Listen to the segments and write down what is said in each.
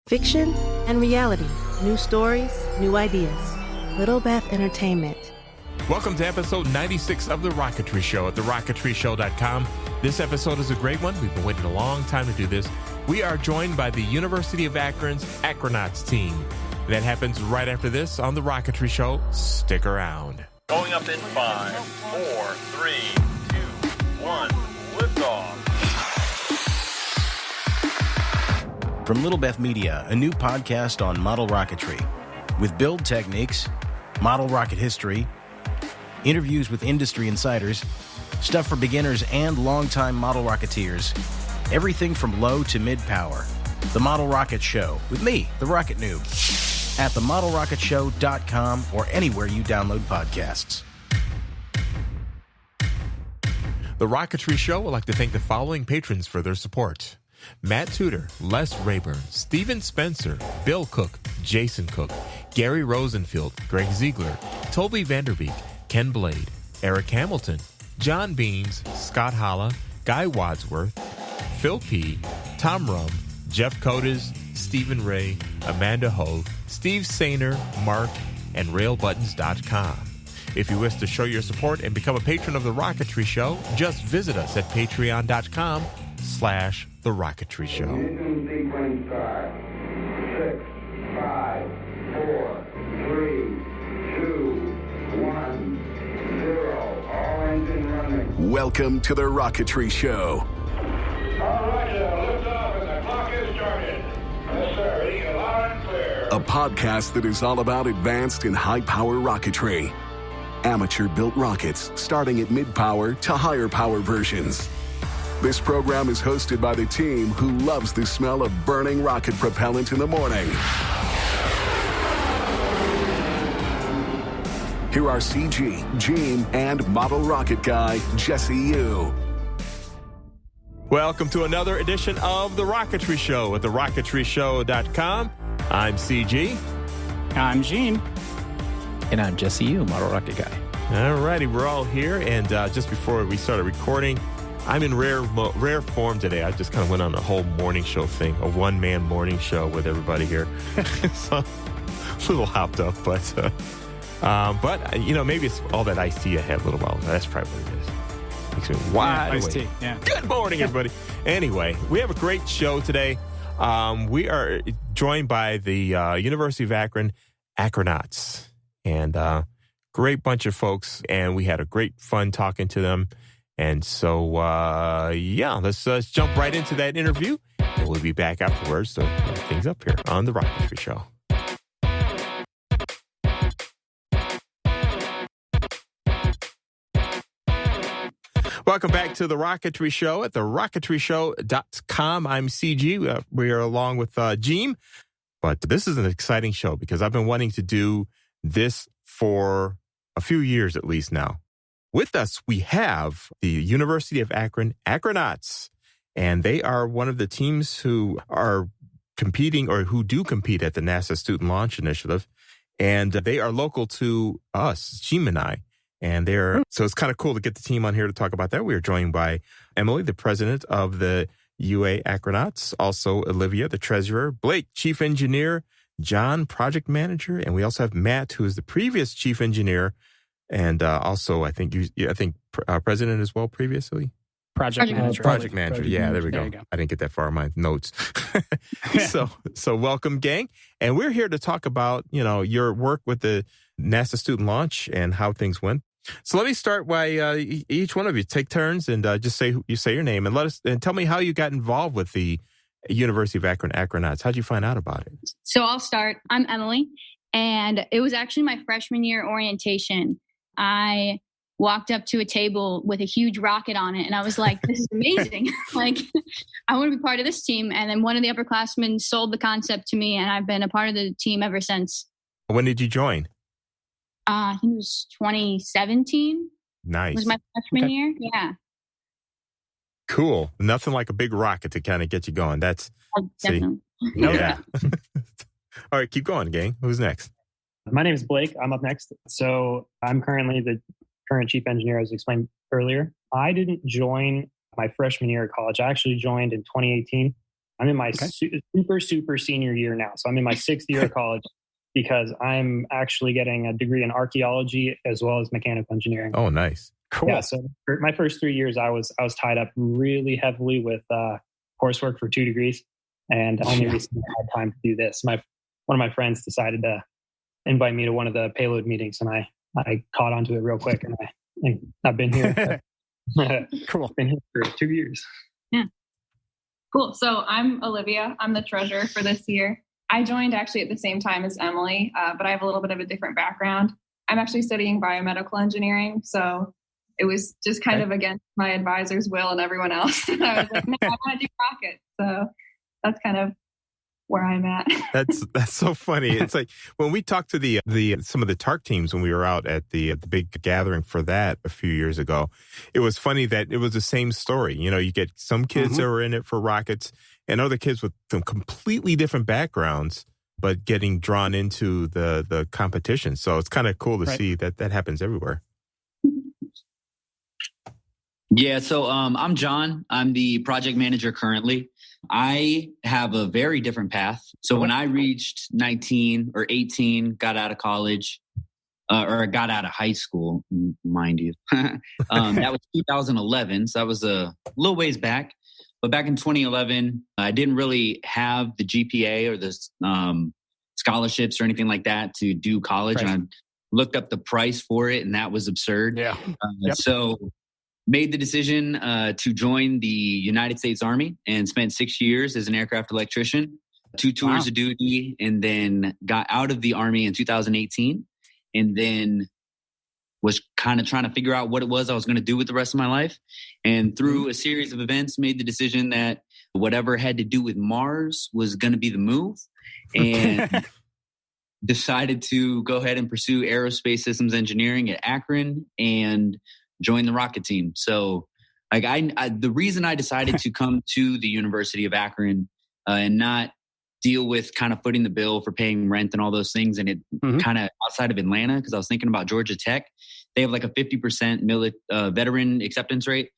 Fiction and reality. New stories, new ideas. Little Beth Entertainment. Welcome to episode 96 of The Rocketry Show at TheRocketryShow.com. This episode is a great one. We've been waiting a long time to do this. We are joined by the University of Akron's Akronauts team. That happens right after this on The Rocketry Show. Stick around. Going up in 5, 4, 3, 2, 1, liftoff. From Little Beth Media, a new podcast on model rocketry with build techniques, model rocket history, interviews with industry insiders, stuff for beginners and longtime model rocketeers, everything from low to mid-power. The Model Rocket Show with me, the Rocket Noob, at TheRocketryShow.com or anywhere you download podcasts. The Rocketry Show would like to thank the following patrons for their support. Matt Tudor, Les Rayburn, Steven Spencer, Bill Cook, Jason Cook, Gary Rosenfield, Greg Ziegler, Toby Vanderbeek, Ken Blade, Eric Hamilton, John Beans, Scott Holla, Guy Wadsworth, Phil P., Tom Rum, Jeff Codes, Stephen Ray, Amanda Ho, Steve Sainer, Mark, and RailButtons.com. If you wish to show your support and become a patron of The Rocketry Show, just visit us at patreon.com/The Rocketry Show. Ignition sequence start. 6, 5, 4, 3, 2, 1, 0. All engine running. Welcome to The Rocketry Show. All right, lift off and the clock has started. Yes, sir. Reading it loud and clear. A podcast that is all about advanced and high-power rocketry. Amateur-built rockets, starting at mid-power to higher-power versions. This program is hosted by the team who loves the smell of burning rocket propellant in the morning. Here are CG, Gene, and model rocket guy, Jesse Yu. Welcome to another edition of The Rocketry Show at TheRocketryShow.com. I'm CG. I'm Gene. And I'm Jesse Yu, model rocket guy. All righty, we're all here. And just before we started recording, I'm in rare form today. I just kind of went on a whole morning show thing, a one-man morning show with everybody here. So, a little hopped up, but you know, maybe it's all that iced tea I had a little while ago. That's probably what it is. Makes me wide awake. Iced tea, yeah. Good morning, everybody. Anyway, we have a great show today. We are joined by the University of Akron Akronauts, and great bunch of folks, and we had a great fun talking to them. And so, let's jump right into that interview, and we'll be back afterwards to wrap things up here on The Rocketry Show. Welcome back to The Rocketry Show at TheRocketryShow.com. I'm CG. We are along with Gene. But this is an exciting show because I've been wanting to do this for a few years at least now. With us, we have the University of Akron Akronauts, and they are one of the teams who are competing or who do compete at the NASA Student Launch Initiative, and they are local to us, Gene and I, and so it's kind of cool to get the team on here to talk about that. We are joined by Emily, the president of the UA Akronauts, also Olivia, the treasurer, Blake, chief engineer, John, project manager, and we also have Matt, who is the previous chief engineer. And also, I think president as well previously. Project manager. Project manager. Yeah, there we go. You go. I didn't get that far in my notes. So welcome, gang. And we're here to talk about, your work with the NASA student launch and how things went. So let me start by each one of you take turns and just say your name and tell me how you got involved with the University of Akron Akronauts. How'd you find out about it? So I'll start. I'm Emily, and it was actually my freshman year orientation. I walked up to a table with a huge rocket on it, and I was like, this is amazing. Like, I want to be part of this team. And then one of the upperclassmen sold the concept to me, and I've been a part of the team ever since. When did you join? I think it was 2017. Nice. It was my freshman year. Yeah. Cool. Nothing like a big rocket to kind of get you going. That's definitely. Yeah. All right, keep going, gang. Who's next? My name is Blake. I'm up next. So I'm currently the current chief engineer, as explained earlier. I didn't join my freshman year of college. I actually joined in 2018. I'm in my super senior year now. So I'm in my 6th year of college because I'm actually getting a degree in archaeology as well as mechanical engineering. Oh, nice. Cool. Yeah. So for my first 3 years, I was tied up really heavily with coursework for 2 degrees, and only recently I had time to do this. One of my friends decided to invite me to one of the payload meetings, and I caught onto it real quick, and I've been here. Cool. Been here for 2 years. Yeah. Cool. So I'm Olivia. I'm the treasurer for this year. I joined actually at the same time as Emily, but I have a little bit of a different background. I'm actually studying biomedical engineering. So it was just kind of against my advisor's will and everyone else. And I was like, no, I want to do rockets. So that's kind of where I'm at. That's so funny. It's like when we talked to the some of the TARC teams when we were out at the big gathering for that a few years ago, it was funny that it was the same story. You know, you get some kids that were in it for rockets and other kids with some completely different backgrounds, but getting drawn into the competition. So it's kind of cool to see that happens everywhere. Yeah, so I'm John. I'm the project manager currently. I have a very different path. So when I reached 19 or 18, got out of college, or got out of high school, mind you, that was 2011. So that was a little ways back. But back in 2011, I didn't really have the GPA or the scholarships or anything like that to do college. And I looked up the price for it, and that was absurd. Yeah. So made the decision to join the United States Army and spent 6 years as an aircraft electrician, 2 tours of duty, and then got out of the Army in 2018, and then was kind of trying to figure out what it was I was going to do with the rest of my life. And through a series of events, made the decision that whatever had to do with Mars was going to be the move, and decided to go ahead and pursue aerospace systems engineering at Akron and join the rocket team. So like the reason I decided to come to the University of Akron and not deal with kind of footing the bill for paying rent and all those things, and it kind of outside of Atlanta, because I was thinking about Georgia Tech. They have like a 50% veteran acceptance rate.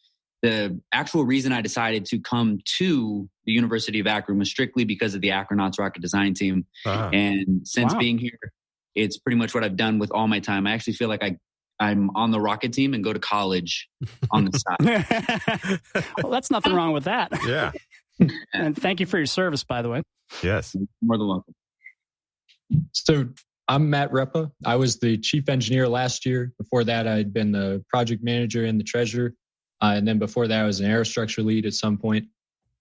The actual reason I decided to come to the University of Akron was strictly because of the Akronauts rocket design team. And since being here, it's pretty much what I've done with all my time. I actually feel like I'm on the rocket team and go to college on the side. Well, that's nothing wrong with that. Yeah. And thank you for your service, by the way. Yes. More than welcome. So I'm Matt Reppa. I was the chief engineer last year. Before that, I'd been the project manager and the treasurer. And then before that, I was an aerostructure lead at some point.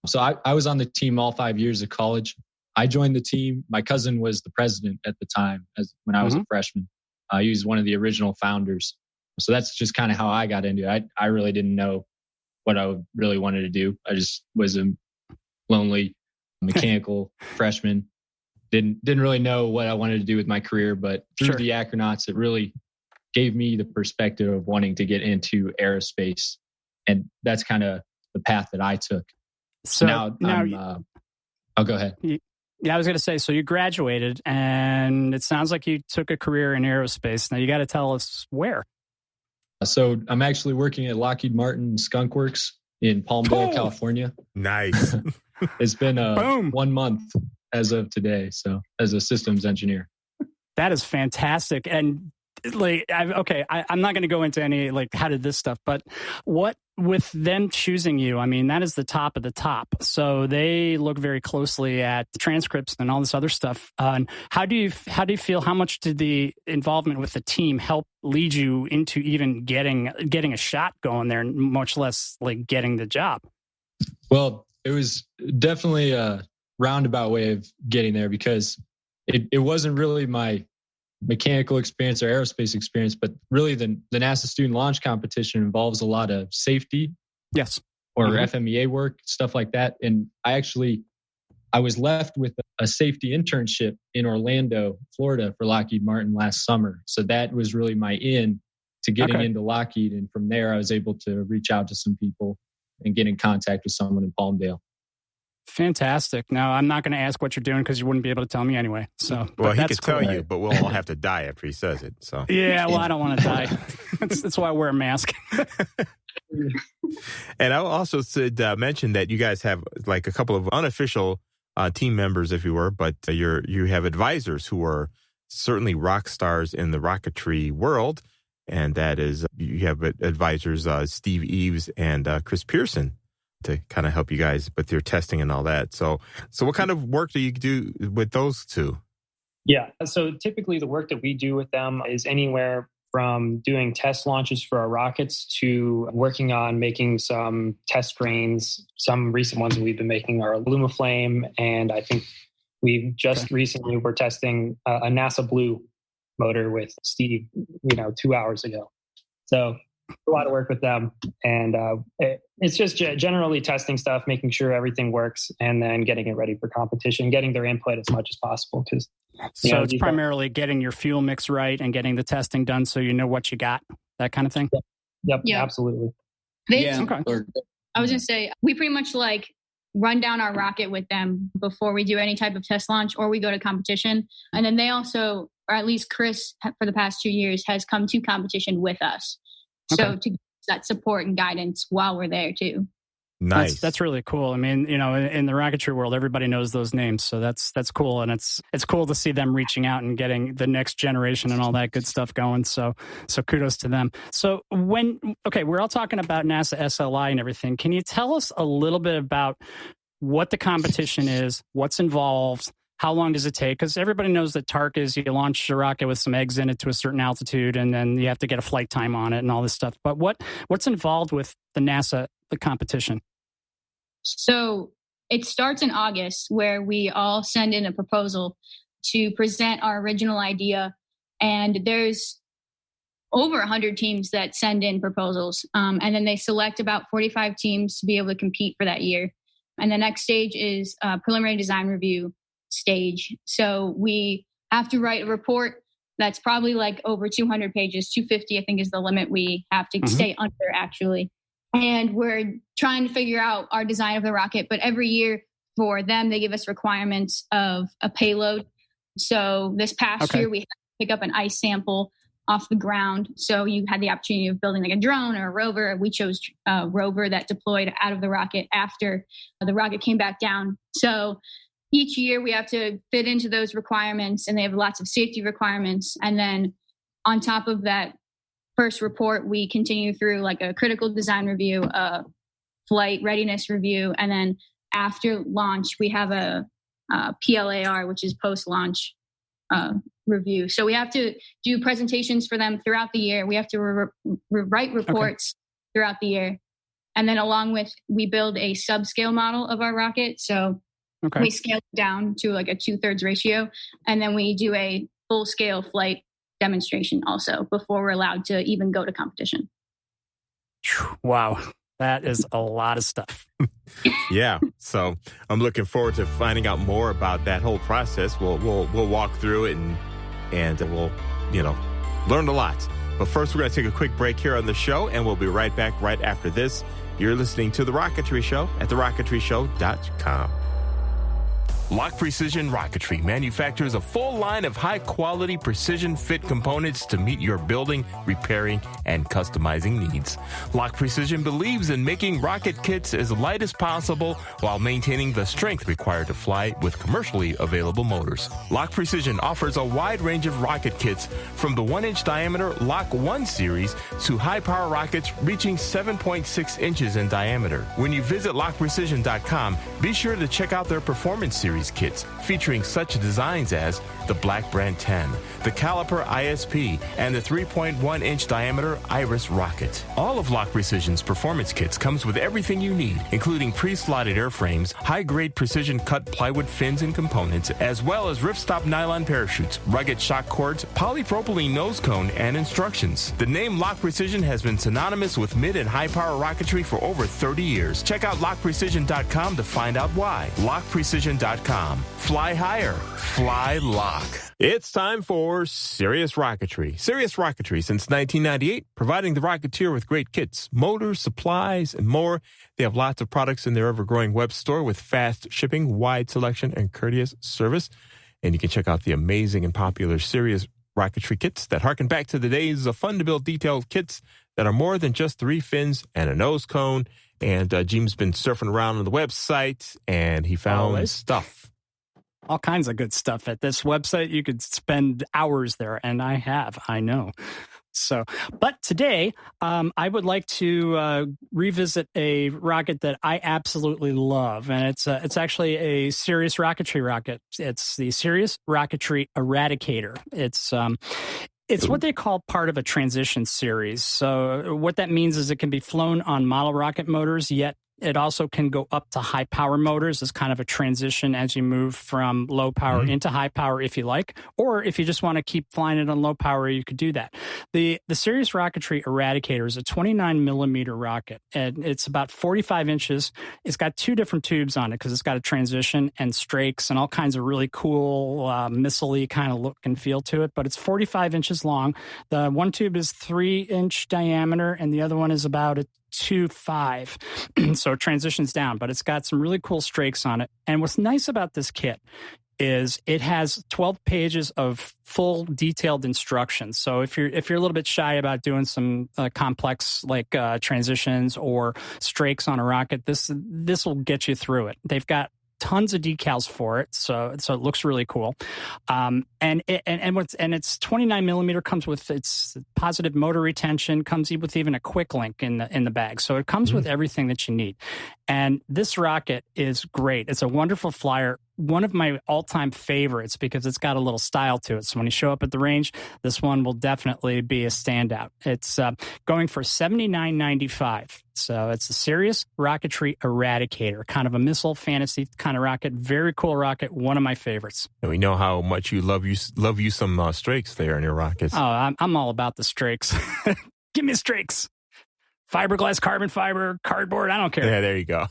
So I was on the team all 5 years of college. I joined the team. My cousin was the president at the time when I was a freshman. He was one of the original founders. So that's just kind of how I got into it. I really didn't know what I really wanted to do. I just was a lonely mechanical freshman. Didn't really know what I wanted to do with my career, but through the Akronauts, it really gave me the perspective of wanting to get into aerospace. And that's kind of the path that I took. So now I'll go ahead. Yeah, I was going to say, so you graduated and it sounds like you took a career in aerospace. Now you got to tell us where. So I'm actually working at Lockheed Martin Skunk Works in Palmdale, California. Nice. It's been 1 month as of today. So as a systems engineer. That is fantastic. And I'm not going to go into any, how did this stuff, but what with them choosing you, I mean, that is the top of the top. So they look very closely at the transcripts and all this other stuff. How do you feel, how much did the involvement with the team help lead you into even getting a shot going there, much less getting the job? Well, it was definitely a roundabout way of getting there because it wasn't really my mechanical experience or aerospace experience, but really the NASA student launch competition involves a lot of safety. Yes. Or FMEA work, stuff like that. And I was left with a safety internship in Orlando, Florida for Lockheed Martin last summer. So that was really my in to getting into Lockheed. And from there, I was able to reach out to some people and get in contact with someone in Palmdale. Fantastic. Now, I'm not going to ask what you're doing because you wouldn't be able to tell me anyway. So, well, he could tell you, but we'll all have to die after he says it. So, yeah, well, I don't want to die. That's why I wear a mask. And I also should mention that you guys have like a couple of unofficial team members, if you were, but you have advisors who are certainly rock stars in the rocketry world. And that is, you have advisors, Steve Eves and Chris Pearson, to kind of help you guys with your testing and all that. So what kind of work do you do with those two? Yeah. So typically the work that we do with them is anywhere from doing test launches for our rockets to working on making some test grains. Some recent ones that we've been making are Lumaflame, and I think we just recently were testing a NASA Blue motor with Steve, 2 hours ago. So a lot of work with them, and it's just generally testing stuff, making sure everything works, and then getting it ready for competition, getting their input as much as possible. So it's primarily getting your fuel mix right and getting the testing done so you know what you got, that kind of thing? Yep, absolutely. I was going to say, we pretty much run down our rocket with them before we do any type of test launch or we go to competition. And then they also, or at least Chris for the past 2 years, has come to competition with us. So to get that support and guidance while we're there too. Nice. That's really cool. I mean, in the rocketry world, everybody knows those names. So that's cool. And it's cool to see them reaching out and getting the next generation and all that good stuff going. So kudos to them. So we're all talking about NASA SLI and everything. Can you tell us a little bit about what the competition is, what's involved, how long does it take? Because everybody knows that TARC is you launch a rocket with some eggs in it to a certain altitude, and then you have to get a flight time on it and all this stuff. But what's involved with the competition? So it starts in August, where we all send in a proposal to present our original idea. And there's over 100 teams that send in proposals. And then they select about 45 teams to be able to compete for that year. And the next stage is a preliminary design review stage. So we have to write a report that's probably over 200 pages. 250, I think, is the limit we have to stay under, actually. And we're trying to figure out our design of the rocket. But every year for them, they give us requirements of a payload. So this past year, we had to pick up an ice sample off the ground. So you had the opportunity of building a drone or a rover. We chose a rover that deployed out of the rocket after the rocket came back down. So each year we have to fit into those requirements, and they have lots of safety requirements. And then on top of that first report, we continue through a critical design review, a flight readiness review. And then after launch, we have a PLAR, which is post-launch review. So we have to do presentations for them throughout the year. We have to write reports throughout the year. And then we build a subscale model of our rocket. So we scale it down to a 2/3 ratio. And then we do a full scale flight demonstration also before we're allowed to even go to competition. Wow. That is a lot of stuff. Yeah. So I'm looking forward to finding out more about that whole process. We'll walk through it and we'll, learn a lot. But first, we're going to take a quick break here on the show, and we'll be right back right after this. You're listening to The Rocketry Show at TheRocketryShow.com. Lock Precision Rocketry manufactures a full line of high-quality precision fit components to meet your building, repairing, and customizing needs. Lock Precision believes in making rocket kits as light as possible while maintaining the strength required to fly with commercially available motors. Lock Precision offers a wide range of rocket kits from the 1-inch diameter Lock 1 series to high-power rockets reaching 7.6 inches in diameter. When you visit LockPrecision.com, be sure to check out their Performance Series kits featuring such designs as the Black Brand 10, the Caliper ISP, and the 3.1-inch diameter Iris rocket. All of Lock Precision's performance kits comes with everything you need, including pre-slotted airframes, high-grade precision-cut plywood fins and components, as well as ripstop nylon parachutes, rugged shock cords, polypropylene nose cone, and instructions. The name Lock Precision has been synonymous with mid and high-power rocketry for over 30 years. Check out LockPrecision.com to find out why. LockPrecision.com. Fly higher. Fly Lock. It's time for Serious Rocketry. Serious Rocketry since 1998, providing the Rocketeer with great kits, motors, supplies, and more. They have lots of products in their ever-growing web store with fast shipping, wide selection, and courteous service. And you can check out the amazing and popular Serious Rocketry kits that harken back to the days of fun-to-build detailed kits that are more than just 3 fins and a nose cone. And Jim's been surfing around on the website, and he found stuff. All kinds of good stuff at this website. You could spend hours there, and I know. So, but today, I would like to revisit a rocket that I absolutely love, and it's actually a Sirius rocketry rocket. It's the Sirius Rocketry Eradicator. It's what they call part of a transition series. So what that means is it can be flown on model rocket motors, yet it also can go up to high power motors as kind of a transition as you move from low power into high power, if you like. Or if you just want to keep flying it on low power, you could do that. The Sirius Rocketry Eradicator is a 29 millimeter rocket, and it's about 45 inches. It's got 2 different tubes on it because it's got a transition and strakes and all kinds of really cool missile-y kind of look and feel to it. But it's 45 inches long. The one tube is 3-inch diameter, and the other one is about 2.5. So it transitions down, but it's got some really cool strakes on it. And what's nice about this kit is it has 12 pages of full detailed instructions. So if you're a little bit shy about doing some complex like transitions or strakes on a rocket, this will get you through it. They've got tons of decals for it, so it looks really cool. And it's 29 millimeter, comes with its positive motor retention, comes with even a quick link in the bag. So it comes with everything that you need. And this rocket is great. It's a wonderful flyer. One of my all-time favorites because it's got a little style to it. So when you show up at the range, this one will definitely be a standout. It's going for $79.95. So it's the Sirius Rocketry Eradicator, kind of a missile fantasy kind of rocket. Very cool rocket. One of my favorites. And we know how much you love you some strakes there in your rockets. Oh, I'm all about the strakes. Give me strakes. Fiberglass, carbon fiber, cardboard, I don't care. Yeah, there you go.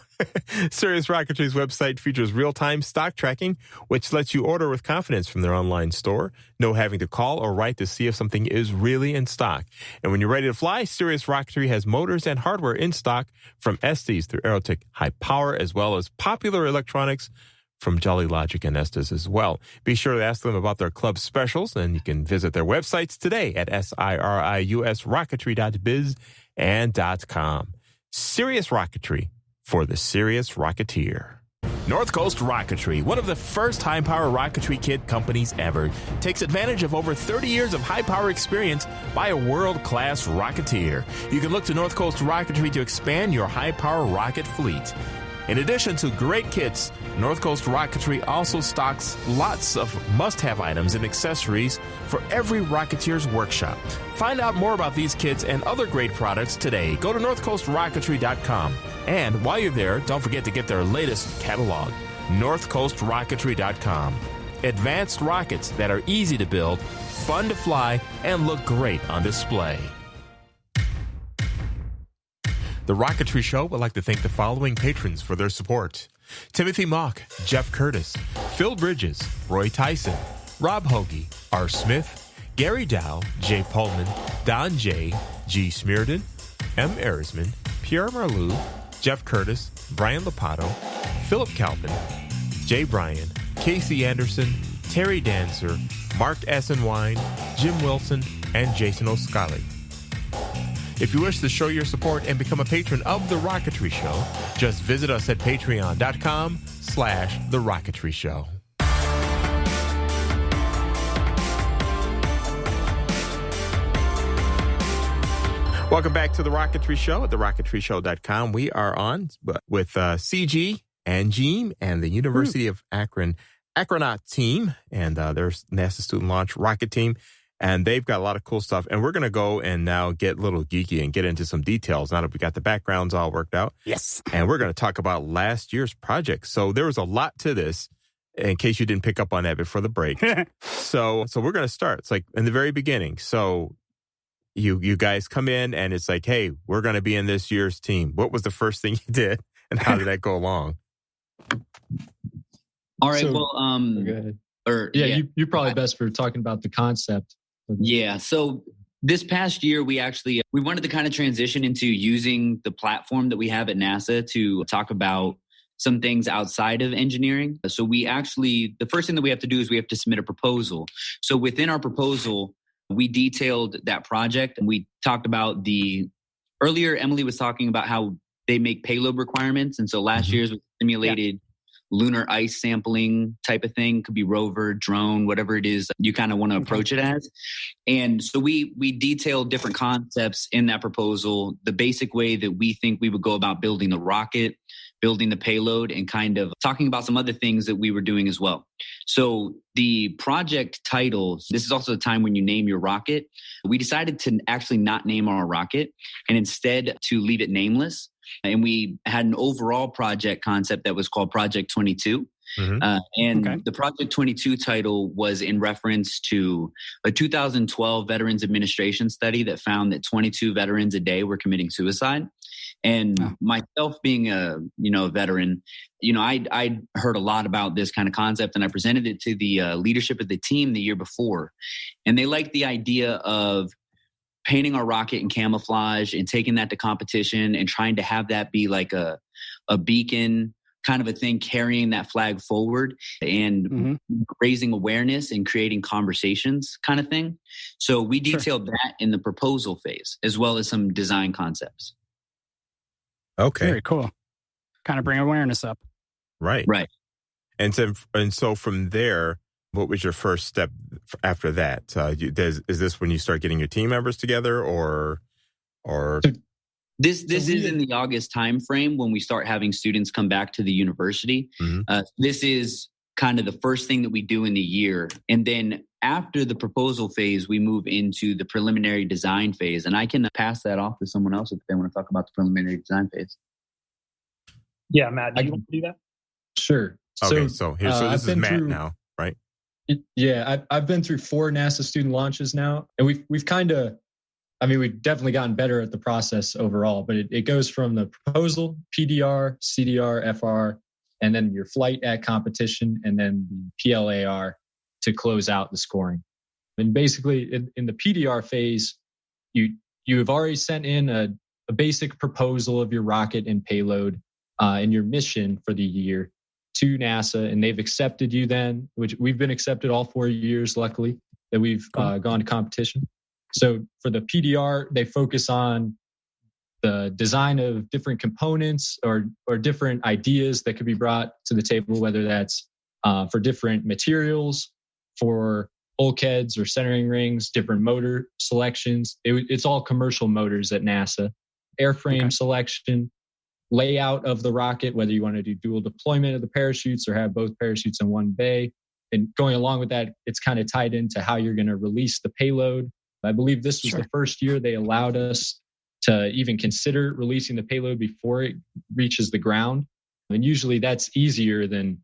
Sirius Rocketry's website features real-time stock tracking, which lets you order with confidence from their online store. No having to call or write to see if something is really in stock. And when you're ready to fly, Sirius Rocketry has motors and hardware in stock from Estes through Aerotech High Power, as well as popular electronics from Jolly Logic and Estes as well. Be sure to ask them about their club specials, and you can visit their websites today at siriusrocketry.biz and .com. Sirius Rocketry, for the serious rocketeer. North Coast Rocketry, one of the first high-power rocketry kit companies ever, takes advantage of over 30 years of high-power experience by a world-class rocketeer. You can look to North Coast Rocketry to expand your high-power rocket fleet. In addition to great kits, North Coast Rocketry also stocks lots of must-have items and accessories for every rocketeer's workshop. Find out more about these kits and other great products today. Go to northcoastrocketry.com. And while you're there, don't forget to get their latest catalog, northcoastrocketry.com. Advanced rockets that are easy to build, fun to fly, and look great on display. The Rocketry Show would like to thank the following patrons for their support: Timothy Mock, Jeff Curtis, Phil Bridges, Roy Tyson, Rob Hoagie, R. Smith, Gary Dow, Jay Pullman, Don J, G. Smearden, M. Erisman, Pierre Marlou, Jeff Curtis, Brian Lopato, Philip Calvin, Jay Bryan, Casey Anderson, Terry Dancer, Mark Essenwine, Jim Wilson, and Jason O'Scally. If you wish to show your support and become a patron of The Rocketry Show, just visit us at patreon.com/The Rocketry Show. Welcome back to The Rocketry Show at TheRocketryShow.com. We are on with CG and Jeem and the University of Akron Akronauts team and their NASA student launch rocket team. And they've got a lot of cool stuff. And we're going to go and now get a little geeky and get into some details now that we got the backgrounds all worked out. Yes. And we're going to talk about last year's project. So there was a lot to this, in case you didn't pick up on that before the break. So we're going to start. It's like in the very beginning. So you guys come in and it's like, hey, we're going to be in this year's team. What was the first thing you did and how did that go along? All right. So, Well, go ahead. You're probably best for talking about the concept. Yeah. So this past year, we wanted to kind of transition into using the platform that we have at NASA to talk about some things outside of engineering. So the first thing that we have to do is we have to submit a proposal. So within our proposal, we detailed that project and we talked about the earlier Emily was talking about how they make payload requirements. And so last year's was simulated lunar ice sampling type of thing. Could be rover, drone, whatever it is you kind of want to approach it as. And so we detailed different concepts in that proposal, the basic way that we think we would go about building the rocket, building the payload, and kind of talking about some other things that we were doing as well. So the project title, this is also the time when you name your rocket. We decided to actually not name our rocket and instead to leave it nameless. And we had an overall project concept that was called Project 22. The Project 22 title was in reference to a 2012 Veterans Administration study that found that 22 veterans a day were committing suicide. And myself being a veteran, I heard a lot about this kind of concept, and I presented it to the leadership of the team the year before. And they liked the idea of painting our rocket in camouflage and taking that to competition and trying to have that be like a beacon kind of a thing, carrying that flag forward and raising awareness and creating conversations kind of thing. So we detailed that in the proposal phase, as well as some design concepts. Okay. Very cool. Kind of bring awareness up. Right. And so from there, what was your first step after that? Is this when you start getting your team members together, or? This is in the August timeframe when we start having students come back to the university. This is kind of the first thing that we do in the year. And then after the proposal phase, we move into the preliminary design phase. And I can pass that off to someone else if they want to talk about the preliminary design phase. Yeah, Matt, do you want to do that? Sure. Okay, so this is Matt now, right? I've been through 4 NASA student launches now, and we've definitely gotten better at the process overall, but it goes from the proposal, PDR, CDR, FR, and then your flight at competition, and then the PLAR to close out the scoring. And basically in the PDR phase, you have already sent in a basic proposal of your rocket and payload and your mission for the year to NASA, and they've accepted you then, which we've been accepted all 4 years, luckily, that we've gone to competition. So for the PDR, they focus on the design of different components or different ideas that could be brought to the table, whether that's for different materials, for bulkheads or centering rings, different motor selections. It's all commercial motors at NASA. Airframe selection, layout of the rocket, whether you want to do dual deployment of the parachutes or have both parachutes in one bay. And going along with that, it's kind of tied into how you're going to release the payload. I believe this was the first year they allowed us to even consider releasing the payload before it reaches the ground. And usually that's easier than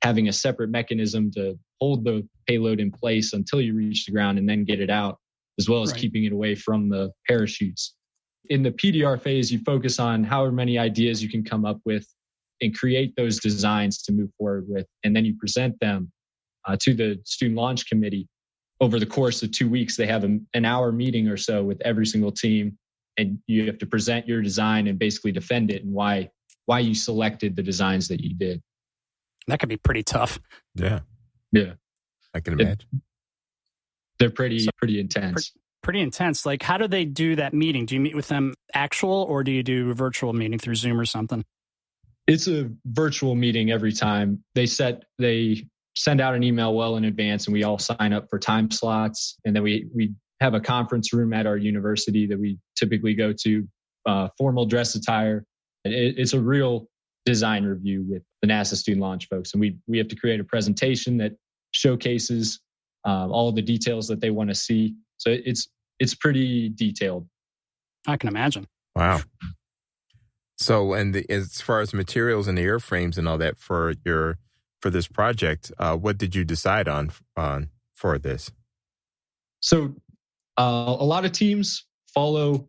having a separate mechanism to hold the payload in place until you reach the ground and then get it out, as well as keeping it away from the parachutes. In the PDR phase, you focus on however many ideas you can come up with and create those designs to move forward with. And then you present them to the student launch committee. Over the course of 2 weeks, they have an hour meeting or so with every single team. And you have to present your design and basically defend it and why you selected the designs that you did. That could be pretty tough. Yeah. I can imagine. They're pretty intense. Pretty intense. Like, how do they do that meeting? Do you meet with them actual, or do you do a virtual meeting through Zoom or something? It's a virtual meeting every time. They send out an email well in advance, and we all sign up for time slots. And then we have a conference room at our university that we typically go to, formal dress attire. It's a real design review with the NASA student launch folks. And we have to create a presentation that showcases all of the details that they want to see. So it's pretty detailed. I can imagine. Wow. So, and as far as materials and the airframes and all that for this project, what did you decide on for this? So a lot of teams follow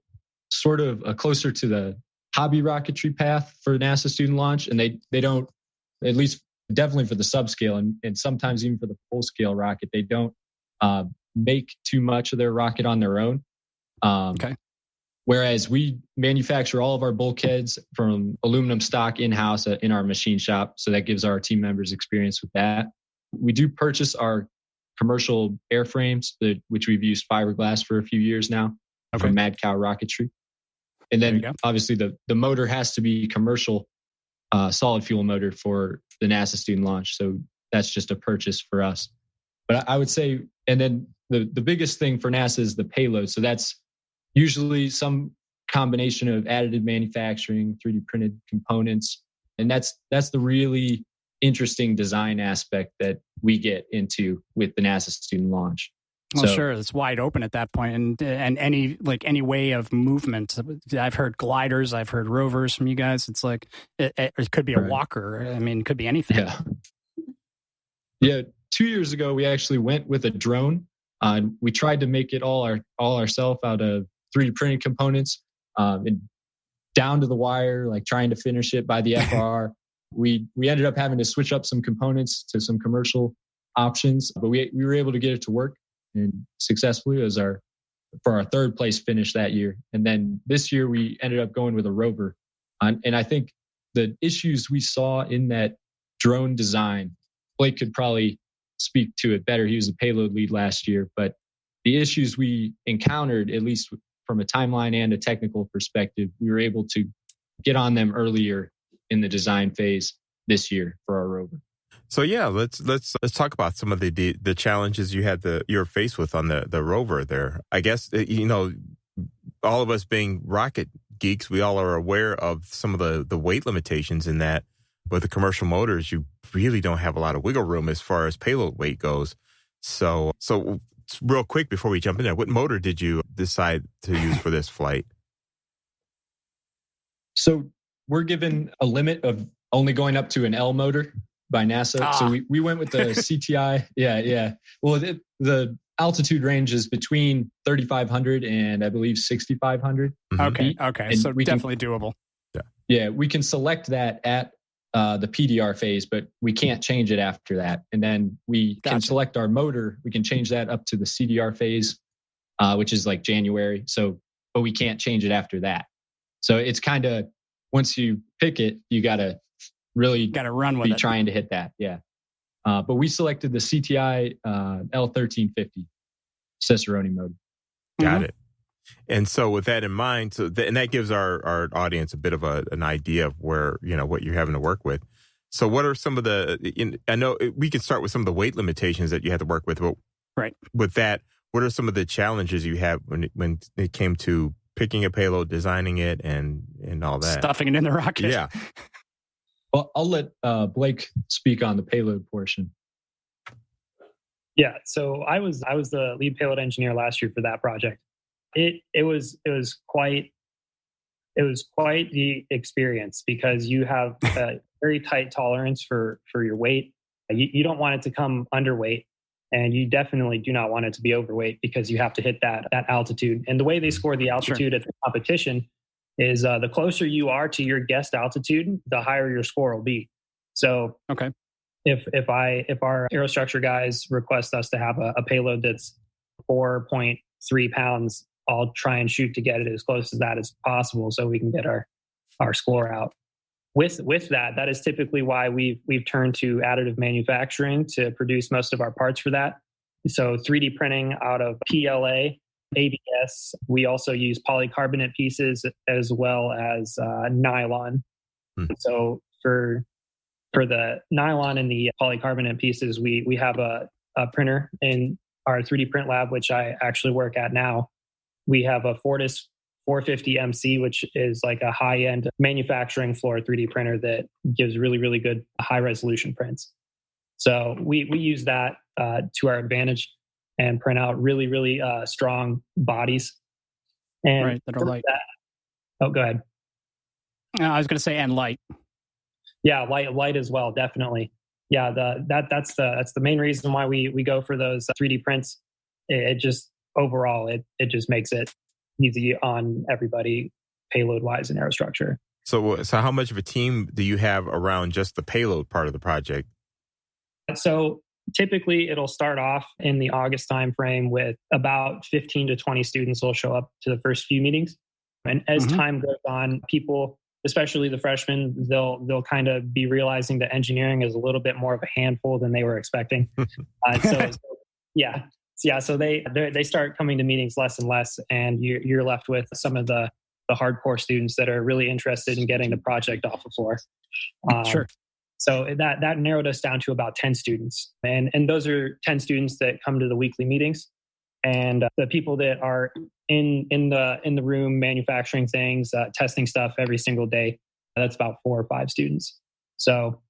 sort of closer to the hobby rocketry path for NASA student launch, and they don't, at least definitely for the subscale and sometimes even for the full scale rocket, they don't make too much of their rocket on their own. Whereas we manufacture all of our bulkheads from aluminum stock in-house in our machine shop. So that gives our team members experience with that. We do purchase our commercial airframes, which we've used fiberglass for a few years now from Mad Cow Rocketry. And then obviously the motor has to be commercial solid fuel motor for the NASA student launch. So that's just a purchase for us. But I would say, and then the biggest thing for NASA is the payload. So that's usually some combination of additive manufacturing, 3D printed components. And that's the really interesting design aspect that we get into with the NASA student launch. Well, sure, it's wide open at that point, and any way of movement. I've heard gliders, I've heard rovers from you guys. It's like it could be a walker. I mean, it could be anything. Yeah. 2 years ago, we actually went with a drone. We tried to make it all ourselves out of 3D printed components, and down to the wire, like trying to finish it by the FR. We ended up having to switch up some components to some commercial options, but we were able to get it to work. And successfully. It was for our third place finish that year. And then this year we ended up going with a rover. And I think the issues we saw in that drone design, Blake could probably speak to it better. He was the payload lead last year, but the issues we encountered, at least from a timeline and a technical perspective, we were able to get on them earlier in the design phase this year for our rover. So yeah, let's talk about some of the challenges you're faced with on the rover there. I guess all of us being rocket geeks, we all are aware of some of the weight limitations in that. With the commercial motors, you really don't have a lot of wiggle room as far as payload weight goes. So real quick before we jump in there, what motor did you decide to use for this flight? So we're given a limit of only going up to an L motor by NASA. So we went with the CTI. Yeah. Well, the altitude range is between 3,500 and I believe 6,500. Okay. And so definitely doable. Yeah. We can select that at the PDR phase, but we can't change it after that. And then we can select our motor. We can change that up to the CDR phase, which is like January. But we can't change it after that. So it's kind of, once you pick it, you got to really run with be it. Trying to hit that. Yeah. But we selected the CTI L1350 Cicerone mode. Got it. And so with that in mind, and that gives our audience a bit of an idea of where, what you're having to work with. So what are some of I know we can start with some of the weight limitations that you had to work with, but right. With that, what are some of the challenges you have when it came to picking a payload, designing it, and all that? Stuffing it in the rocket. Yeah. Well, I'll let Blake speak on the payload portion. Yeah, so I was the lead payload engineer last year for that project. It was quite the experience because you have a very tight tolerance for your weight. You don't want it to come underweight, and you definitely do not want it to be overweight because you have to hit that altitude. And the way they score the altitude at the competition is the closer you are to your guessed altitude, the higher your score will be. So if our aerostructure guys request us to have a payload that's 4.3 pounds, I'll try and shoot to get it as close as that as possible so we can get our score out. With that is typically why we've turned to additive manufacturing to produce most of our parts for that. So 3D printing out of PLA, ABS. We also use polycarbonate pieces as well as nylon. So for the nylon and the polycarbonate pieces, we have a printer in our 3D print lab, which I actually work at now. We have a Fortis 450 MC, which is like a high-end manufacturing floor 3D printer that gives really, really good high-resolution prints. So we use that to our advantage and print out really, really strong bodies. And that are light. Go ahead. I was going to say, and light. Yeah, light as well, definitely. Yeah, that's the main reason why we go for those 3D prints. It just overall it just makes it easy on everybody, payload wise and aerostructure. So how much of a team do you have around just the payload part of the project? So typically it'll start off in the August timeframe with about 15 to 20 students will show up to the first few meetings. And as time goes on, people, especially the freshmen, they'll kind of be realizing that engineering is a little bit more of a handful than they were expecting. So they start coming to meetings less and less, and you're left with some of the hardcore students that are really interested in getting the project off the floor. Sure. So that narrowed us down to about 10 students. And those are 10 students that come to the weekly meetings. And the people that are in the room manufacturing things, testing stuff every single day, that's about 4 or 5 students. So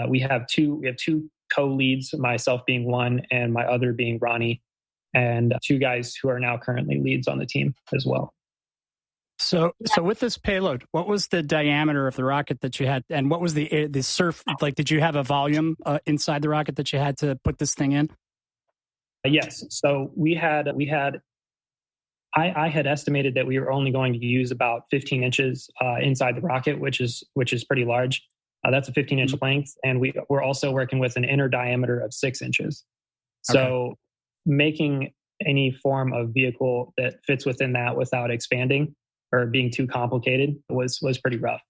we have two co-leads, myself being one and my other being Ronnie, and 2 guys who are now currently leads on the team as well. So with this payload, what was the diameter of the rocket that you had, and what was the surf? Like, did you have a volume inside the rocket that you had to put this thing in? Yes. So I had estimated that we were only going to use about 15 inches inside the rocket, which is pretty large. That's a 15-inch length, and we're also working with an inner diameter of 6 inches. So making any form of vehicle that fits within that without expanding or being too complicated was pretty rough.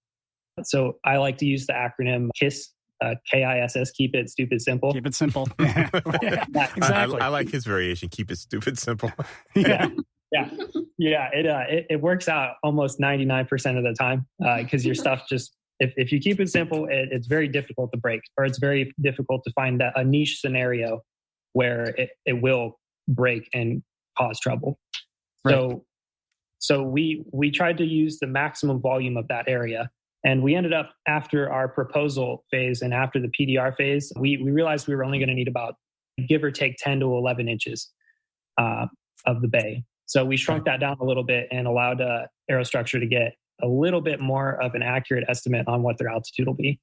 So I like to use the acronym KISS, KISS, keep it stupid simple. Keep it simple. Yeah, exactly. I like his variation. Keep it stupid simple. Yeah. It works out almost 99% of the time because your stuff just, if you keep it simple, it's very difficult to break, or it's very difficult to find a niche scenario where it will break and cause trouble. Right. So we tried to use the maximum volume of that area. And we ended up, after our proposal phase and after the PDR phase, we realized we were only going to need about, give or take, 10 to 11 inches of the bay. So we shrunk that down a little bit and allowed Aerostructure to get a little bit more of an accurate estimate on what their altitude will be.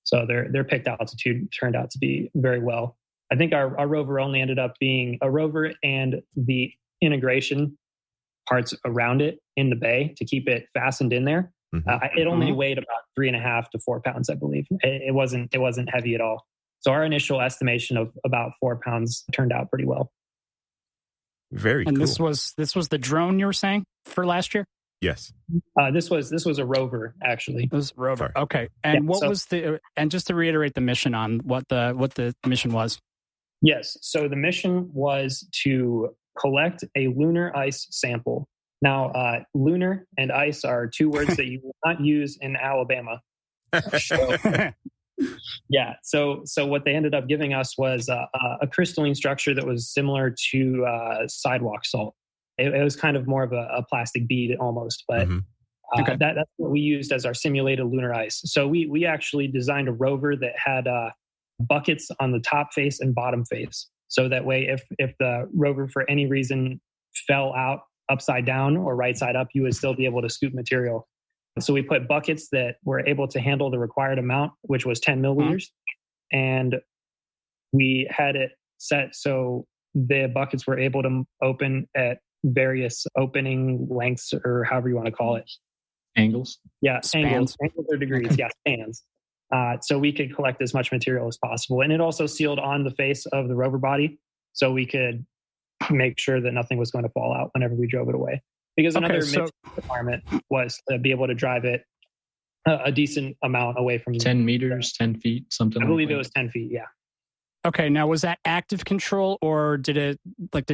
So their picked altitude turned out to be very well. I think our rover only ended up being a rover and the integration parts around it in the bay to keep it fastened in there. It only weighed about 3.5 to 4 pounds, I believe. It wasn't heavy at all. So our initial estimation of about 4 pounds turned out pretty well. Very cool. And this was the drone you were saying for last year? Yes. This was a rover, actually. It was a rover. Okay. And and just to reiterate the mission on what the mission was. Yes. So the mission was to collect a lunar ice sample. Now, lunar and ice are 2 words that you will not use in Alabama. So what they ended up giving us was a crystalline structure that was similar to sidewalk salt. It was kind of more of a plastic bead almost, but that's what we used as our simulated lunar ice. So we actually designed a rover that had buckets on the top face and bottom face. So that way, if the rover for any reason fell out upside down or right side up, you would still be able to scoop material. So we put buckets that were able to handle the required amount, which was 10 milliliters. And we had it set so the buckets were able to open at various opening lengths, or however you want to call it. Angles? Yeah, spans. Angles or degrees. Yeah, spans. So we could collect as much material as possible. And it also sealed on the face of the rover body, so we could make sure that nothing was going to fall out whenever we drove it away. Because another requirement was to be able to drive it a decent amount away from 10 meters, 10 feet, something like that. I believe it was 10 feet, yeah. Okay, now was that active control, or did it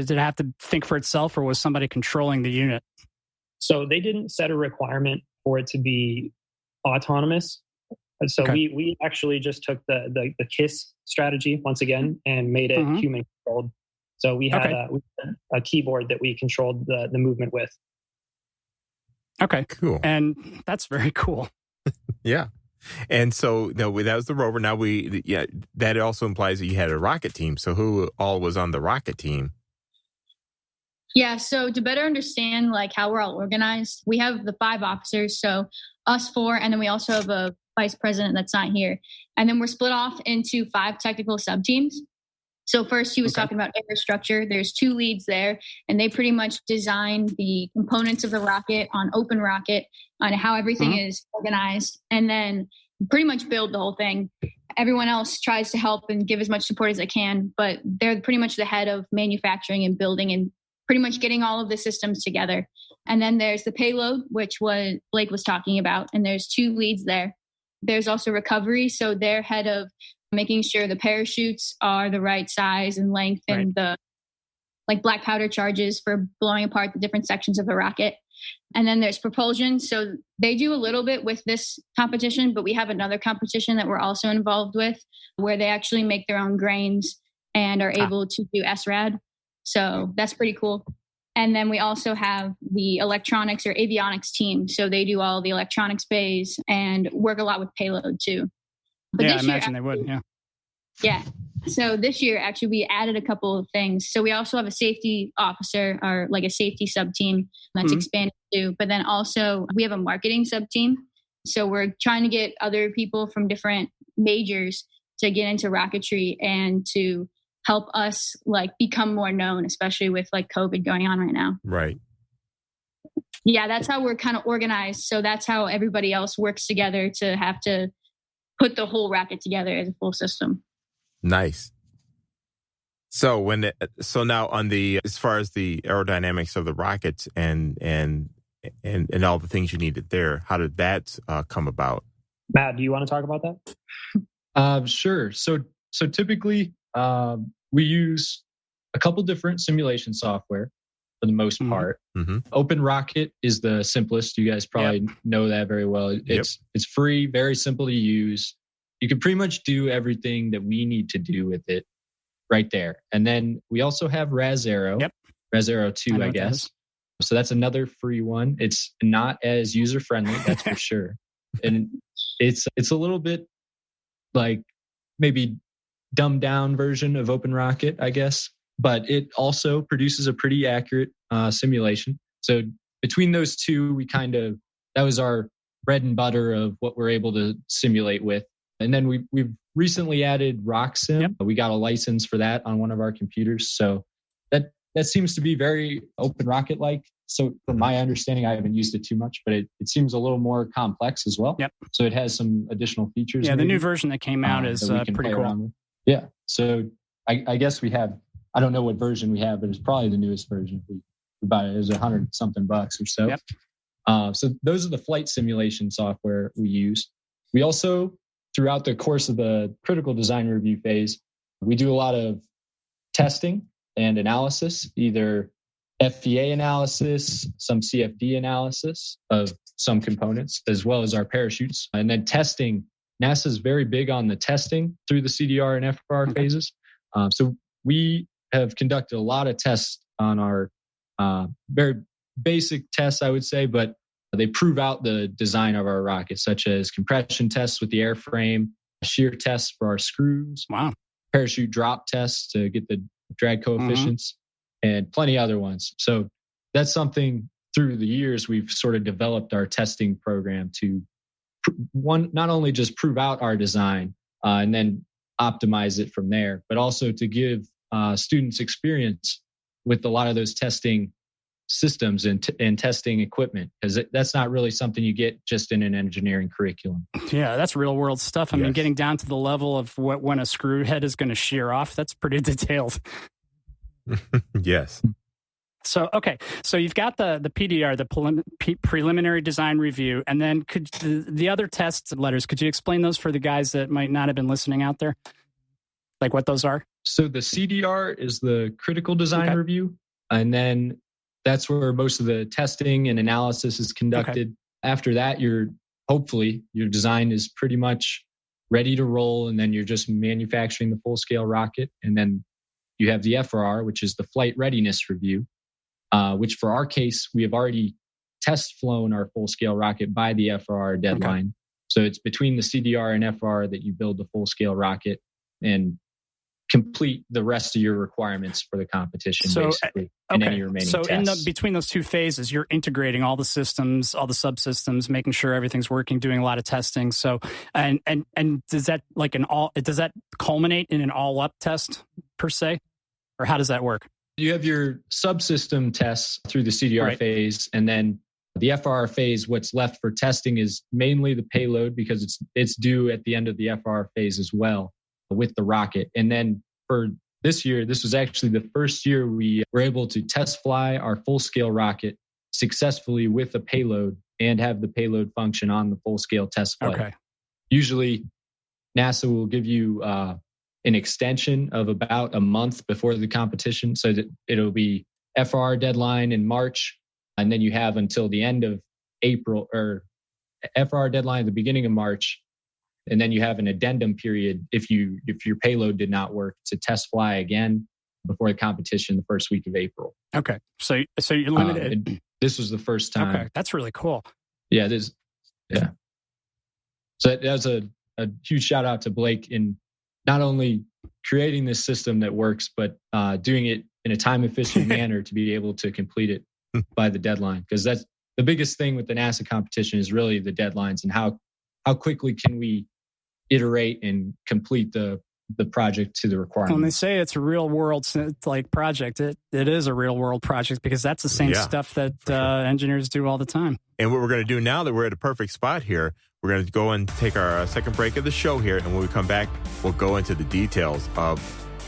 have to think for itself, or was somebody controlling the unit? So they didn't set a requirement for it to be autonomous. So we actually just took the KISS strategy once again and made it human controlled. So we had a keyboard that we controlled the movement with. Okay, cool. And that's very cool. Yeah. And so that was the rover. Now that also implies that you had a rocket team. So who all was on the rocket team? Yeah. So to better understand like how we're all organized, we have the 5 officers. So us 4, and then we also have a vice president that's not here. And then we're split off into 5 technical sub-teams. So first he was talking about aerostructure. There's 2 leads there, and they pretty much design the components of the rocket on Open Rocket, on how everything is organized, and then pretty much build the whole thing. Everyone else tries to help and give as much support as they can, but they're pretty much the head of manufacturing and building and pretty much getting all of the systems together. And then there's the payload, which Blake was talking about, and there's 2 leads there. There's also recovery, so they're head of making sure the parachutes are the right size and length and the black powder charges for blowing apart the different sections of the rocket. And then there's propulsion. So they do a little bit with this competition, but we have another competition that we're also involved with where they actually make their own grains and are able to do SRAD. So that's pretty cool. And then we also have the electronics or avionics team. So they do all the electronics bays and work a lot with payload too. But I imagine they would. Yeah. Yeah. So this year, actually, we added a couple of things. So we also have a safety officer or like a safety sub team that's expanded too. But then also we have a marketing sub team. So we're trying to get other people from different majors to get into rocketry and to help us like become more known, especially with like COVID going on right now. Right. Yeah, that's how we're kind of organized. So that's how everybody else works together to have to put the whole rocket together as a full system. Nice. So now on as far as the aerodynamics of the rockets and all the things you needed there, how did that come about? Matt, do you want to talk about that? Sure. So typically we use a couple different simulation software for the most part. Mm-hmm. Open Rocket is the simplest. You guys probably know that very well. It's free, very simple to use. You can pretty much do everything that we need to do with it right there. And then we also have Raz Aero, Raz Aero 2, I guess. So that's another free one. It's not as user-friendly, that's for sure. And it's a little bit like maybe dumbed down version of Open Rocket, I guess. But it also produces a pretty accurate simulation. So between those two, that was our bread and butter of what we're able to simulate with. And then we've recently added RockSim. We got a license for that on one of our computers. So that seems to be very Open Rocket-like. So from my understanding, I haven't used it too much, but it seems a little more complex as well. Yep. So it has some additional features. Yeah, the new version that came out is pretty cool. Yeah. So I guess we have, I don't know what version we have, but it's probably the newest version. We buy it. It was $100-something or so. Yep. So those are the flight simulation software we use. We also, throughout the course of the critical design review phase, we do a lot of testing and analysis, either FEA analysis, some CFD analysis of some components, as well as our parachutes. And then testing. NASA's very big on the testing through the CDR and FR phases. So we have conducted a lot of tests on our very basic tests, I would say, but they prove out the design of our rocket, such as compression tests with the airframe, shear tests for our screws, parachute drop tests to get the drag coefficients, and plenty other ones. So that's something through the years we've sort of developed our testing program to not only just prove out our design and then optimize it from there, but also to give students experience with a lot of those testing systems and testing equipment, because that's not really something you get just in an engineering curriculum. Yeah, that's real world stuff. I mean, getting down to the level of when a screw head is going to shear off, that's pretty detailed. Yes. So, okay. So you've got the PDR, the preliminary design review, and then could the other test letters, could you explain those for the guys that might not have been listening out there? Like what those are? So the CDR is the critical design review. And then that's where most of the testing and analysis is conducted. After that, hopefully your design is pretty much ready to roll. And then you're just manufacturing the full scale rocket. And then you have the FRR, which is the flight readiness review, which for our case, we have already test flown our full scale rocket by the FRR deadline. So it's between the CDR and FRR that you build the full scale rocket and complete the rest of your requirements for the competition, basically, in any remaining tests. So between those two phases, you're integrating all the systems, all the subsystems, making sure everything's working, doing a lot of testing. So, and does that does that culminate in an all up test per se, or how does that work? You have your subsystem tests through the CDR phase, and then the FRR phase. What's left for testing is mainly the payload, because it's due at the end of the FRR phase as well, with the rocket. And then for this year, this was actually the first year we were able to test fly our full-scale rocket successfully with a payload and have the payload function on the full-scale test flight. Usually, NASA will give you an extension of about a month before the competition, so that it'll be FRR deadline in March, And then you have until the end of April, or FR deadline at the beginning of March. And then you have an addendum period if your payload did not work, to test fly again before the competition the first week of April. Okay. So you're limited. This was the first time. Okay. That's really cool. Yeah. So that was a huge shout out to Blake in not only creating this system that works, but doing it in a time efficient manner to be able to complete it by the deadline. Because that's the biggest thing with the NASA competition, is really the deadlines and how quickly can we iterate and complete the project to the requirements. When they say it's a real world project, it is a real world project, because that's the same stuff that engineers do all the time. And what we're going to do now that we're at a perfect spot here, we're going to go and take our second break of the show here. And when we come back, we'll go into the details of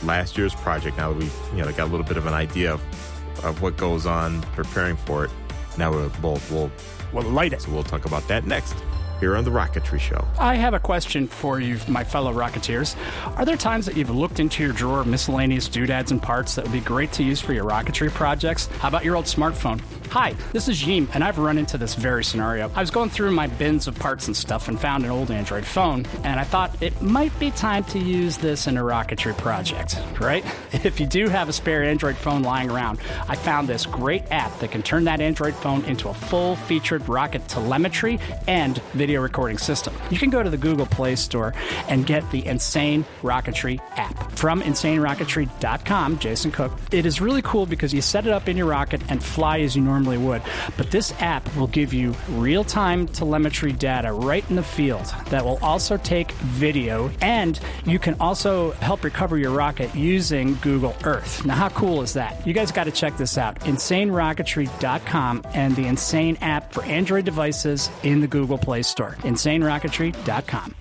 last year's project. Now that we got a little bit of an idea of what goes on preparing for it. Now we'll light it. So we'll talk about that next, here on The Rocketry Show. I have a question for you, my fellow Rocketeers. Are there times that you've looked into your drawer of miscellaneous doodads and parts that would be great to use for your rocketry projects? How about your old smartphone? Hi, this is Jim, and I've run into this very scenario. I was going through my bins of parts and stuff and found an old Android phone, and I thought it might be time to use this in a rocketry project, right? If you do have a spare Android phone lying around, I found this great app that can turn that Android phone into a full-featured rocket telemetry and video recording system. You can go to the Google Play Store and get the Insane Rocketry app from InsaneRocketry.com, Jason Cook. It is really cool because you set it up in your rocket and fly as you normally would. But this app will give you real-time telemetry data right in the field that will also take video, and you can also help recover your rocket using Google Earth. Now, how cool is that? You guys got to check this out. InsaneRocketry.com and the Insane app for Android devices in the Google Play Store. InsaneRocketry.com.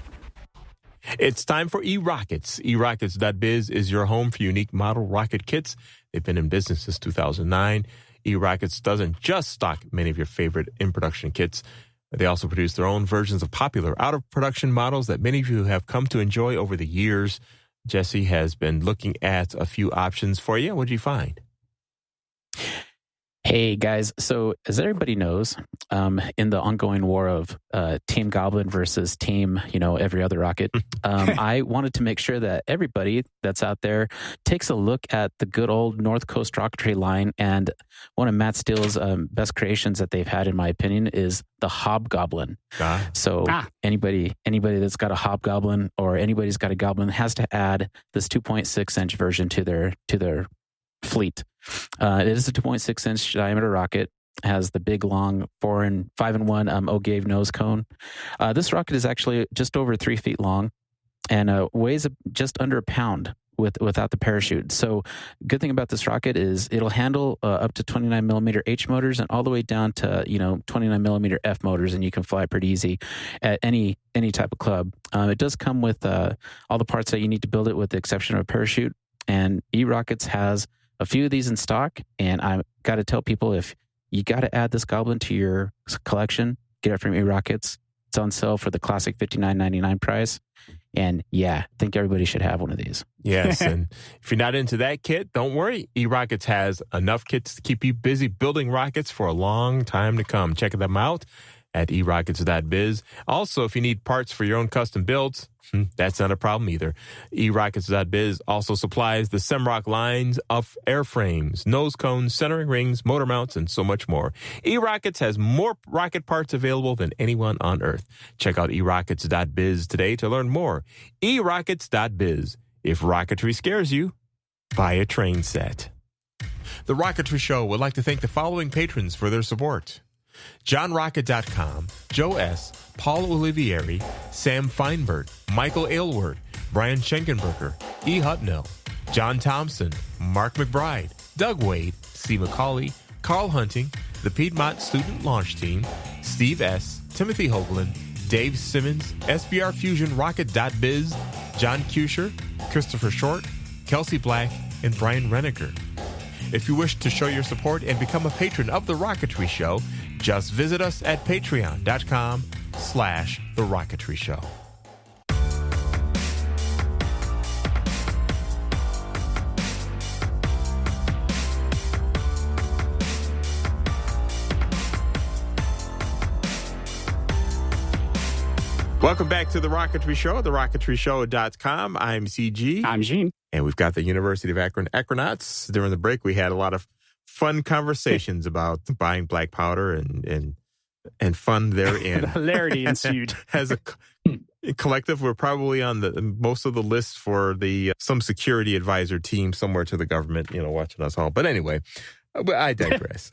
It's time for eRockets. eRockets.biz is your home for unique model rocket kits. They've been in business since 2009. eRockets doesn't just stock many of your favorite in-production kits. They also produce their own versions of popular out-of-production models that many of you have come to enjoy over the years. Jesse has been looking at a few options for you. What did you find? Hey, guys. So as everybody knows, in the ongoing war of Team Goblin versus Team, every other rocket, I wanted to make sure that everybody that's out there takes a look at the good old North Coast rocketry line. And one of Matt Steele's best creations that they've had, in my opinion, is the Hobgoblin. So anybody that's got a Hobgoblin, or anybody's got a Goblin, has to add this 2.6-inch version to their fleet. It is a 2.6-inch diameter rocket. Has the big, long 5-in-1 Ogave nose cone. This rocket is actually just over 3 feet long and weighs just under a pound without the parachute. So good thing about this rocket is it'll handle up to 29 millimeter H motors and all the way down to 29 millimeter F motors, and you can fly pretty easy at any type of club. It does come with all the parts that you need to build it, with the exception of a parachute. And eRockets has a few of these in stock, and I've got to tell people, if you got to add this Goblin to your collection, get it from eRockets. It's on sale for the classic $59.99 price. And yeah, I think everybody should have one of these. Yes, and if you're not into that kit, don't worry. eRockets has enough kits to keep you busy building rockets for a long time to come. Check them out at eRockets.biz. Also, if you need parts for your own custom builds, that's not a problem either. eRockets.biz also supplies the Semrock lines of airframes, nose cones, centering rings, motor mounts, and so much more. eRockets has more rocket parts available than anyone on Earth. Check out eRockets.biz today to learn more. eRockets.biz. If rocketry scares you, buy a train set. The Rocketry Show would like to thank the following patrons for their support: JohnRocket.com, Joe S., Paul Olivieri, Sam Feinberg, Michael Aylward, Brian Schenkenberger, E. Hutnell, John Thompson, Mark McBride, Doug Wade, C. McCauley, Carl Hunting, the Piedmont Student Launch Team, Steve S., Timothy Hoagland, Dave Simmons, SBR Fusion Rocket.biz, John Kusher, Christopher Short, Kelsey Black, and Brian Renneker. If you wish to show your support and become a patron of The Rocketry Show, just visit us at patreon.com/The Rocketry Show. Welcome back to The Rocketry Show, TheRocketryShow.com. I'm CG. I'm Gene. And we've got the University of Akron Akronauts. During the break, we had a lot of fun conversations about buying black powder and fun therein. Hilarity ensued. As a collective, we're probably on the most of the list for the some security advisor team somewhere to the government, watching us all. But anyway, I digress.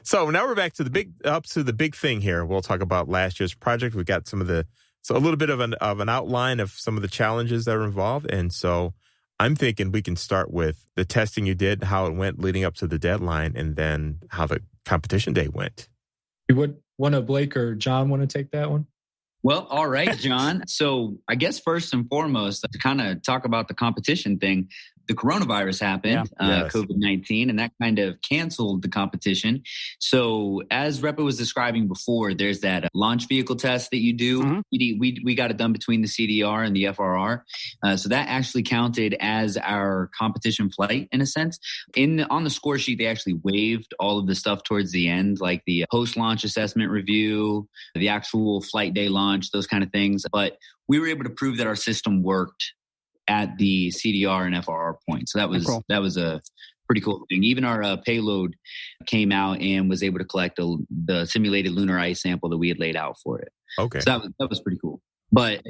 So now we're back to the big thing here. We'll talk about last year's project. We got a little bit of an outline of some of the challenges that are involved. And so I'm thinking we can start with the testing you did, how it went leading up to the deadline, and then how the competition day went. Would one of Blake or John want to take that one? Well, all right, John. So I guess first and foremost, to kind of talk about the competition thing, the coronavirus happened, Yes. COVID-19, and that kind of canceled the competition. So as Reppa was describing before, there's that launch vehicle test that you do. Mm-hmm. We got it done between the CDR and the FRR. So that actually counted as our competition flight in a sense. On the score sheet, they actually waived all of the stuff towards the end, like the post-launch assessment review, the actual flight day launch, those kind of things. But we were able to prove that our system worked at the CDR and FRR point. So that was a pretty cool thing. Even our payload came out and was able to collect the simulated lunar ice sample that we had laid out for it. Okay. So that was pretty cool. But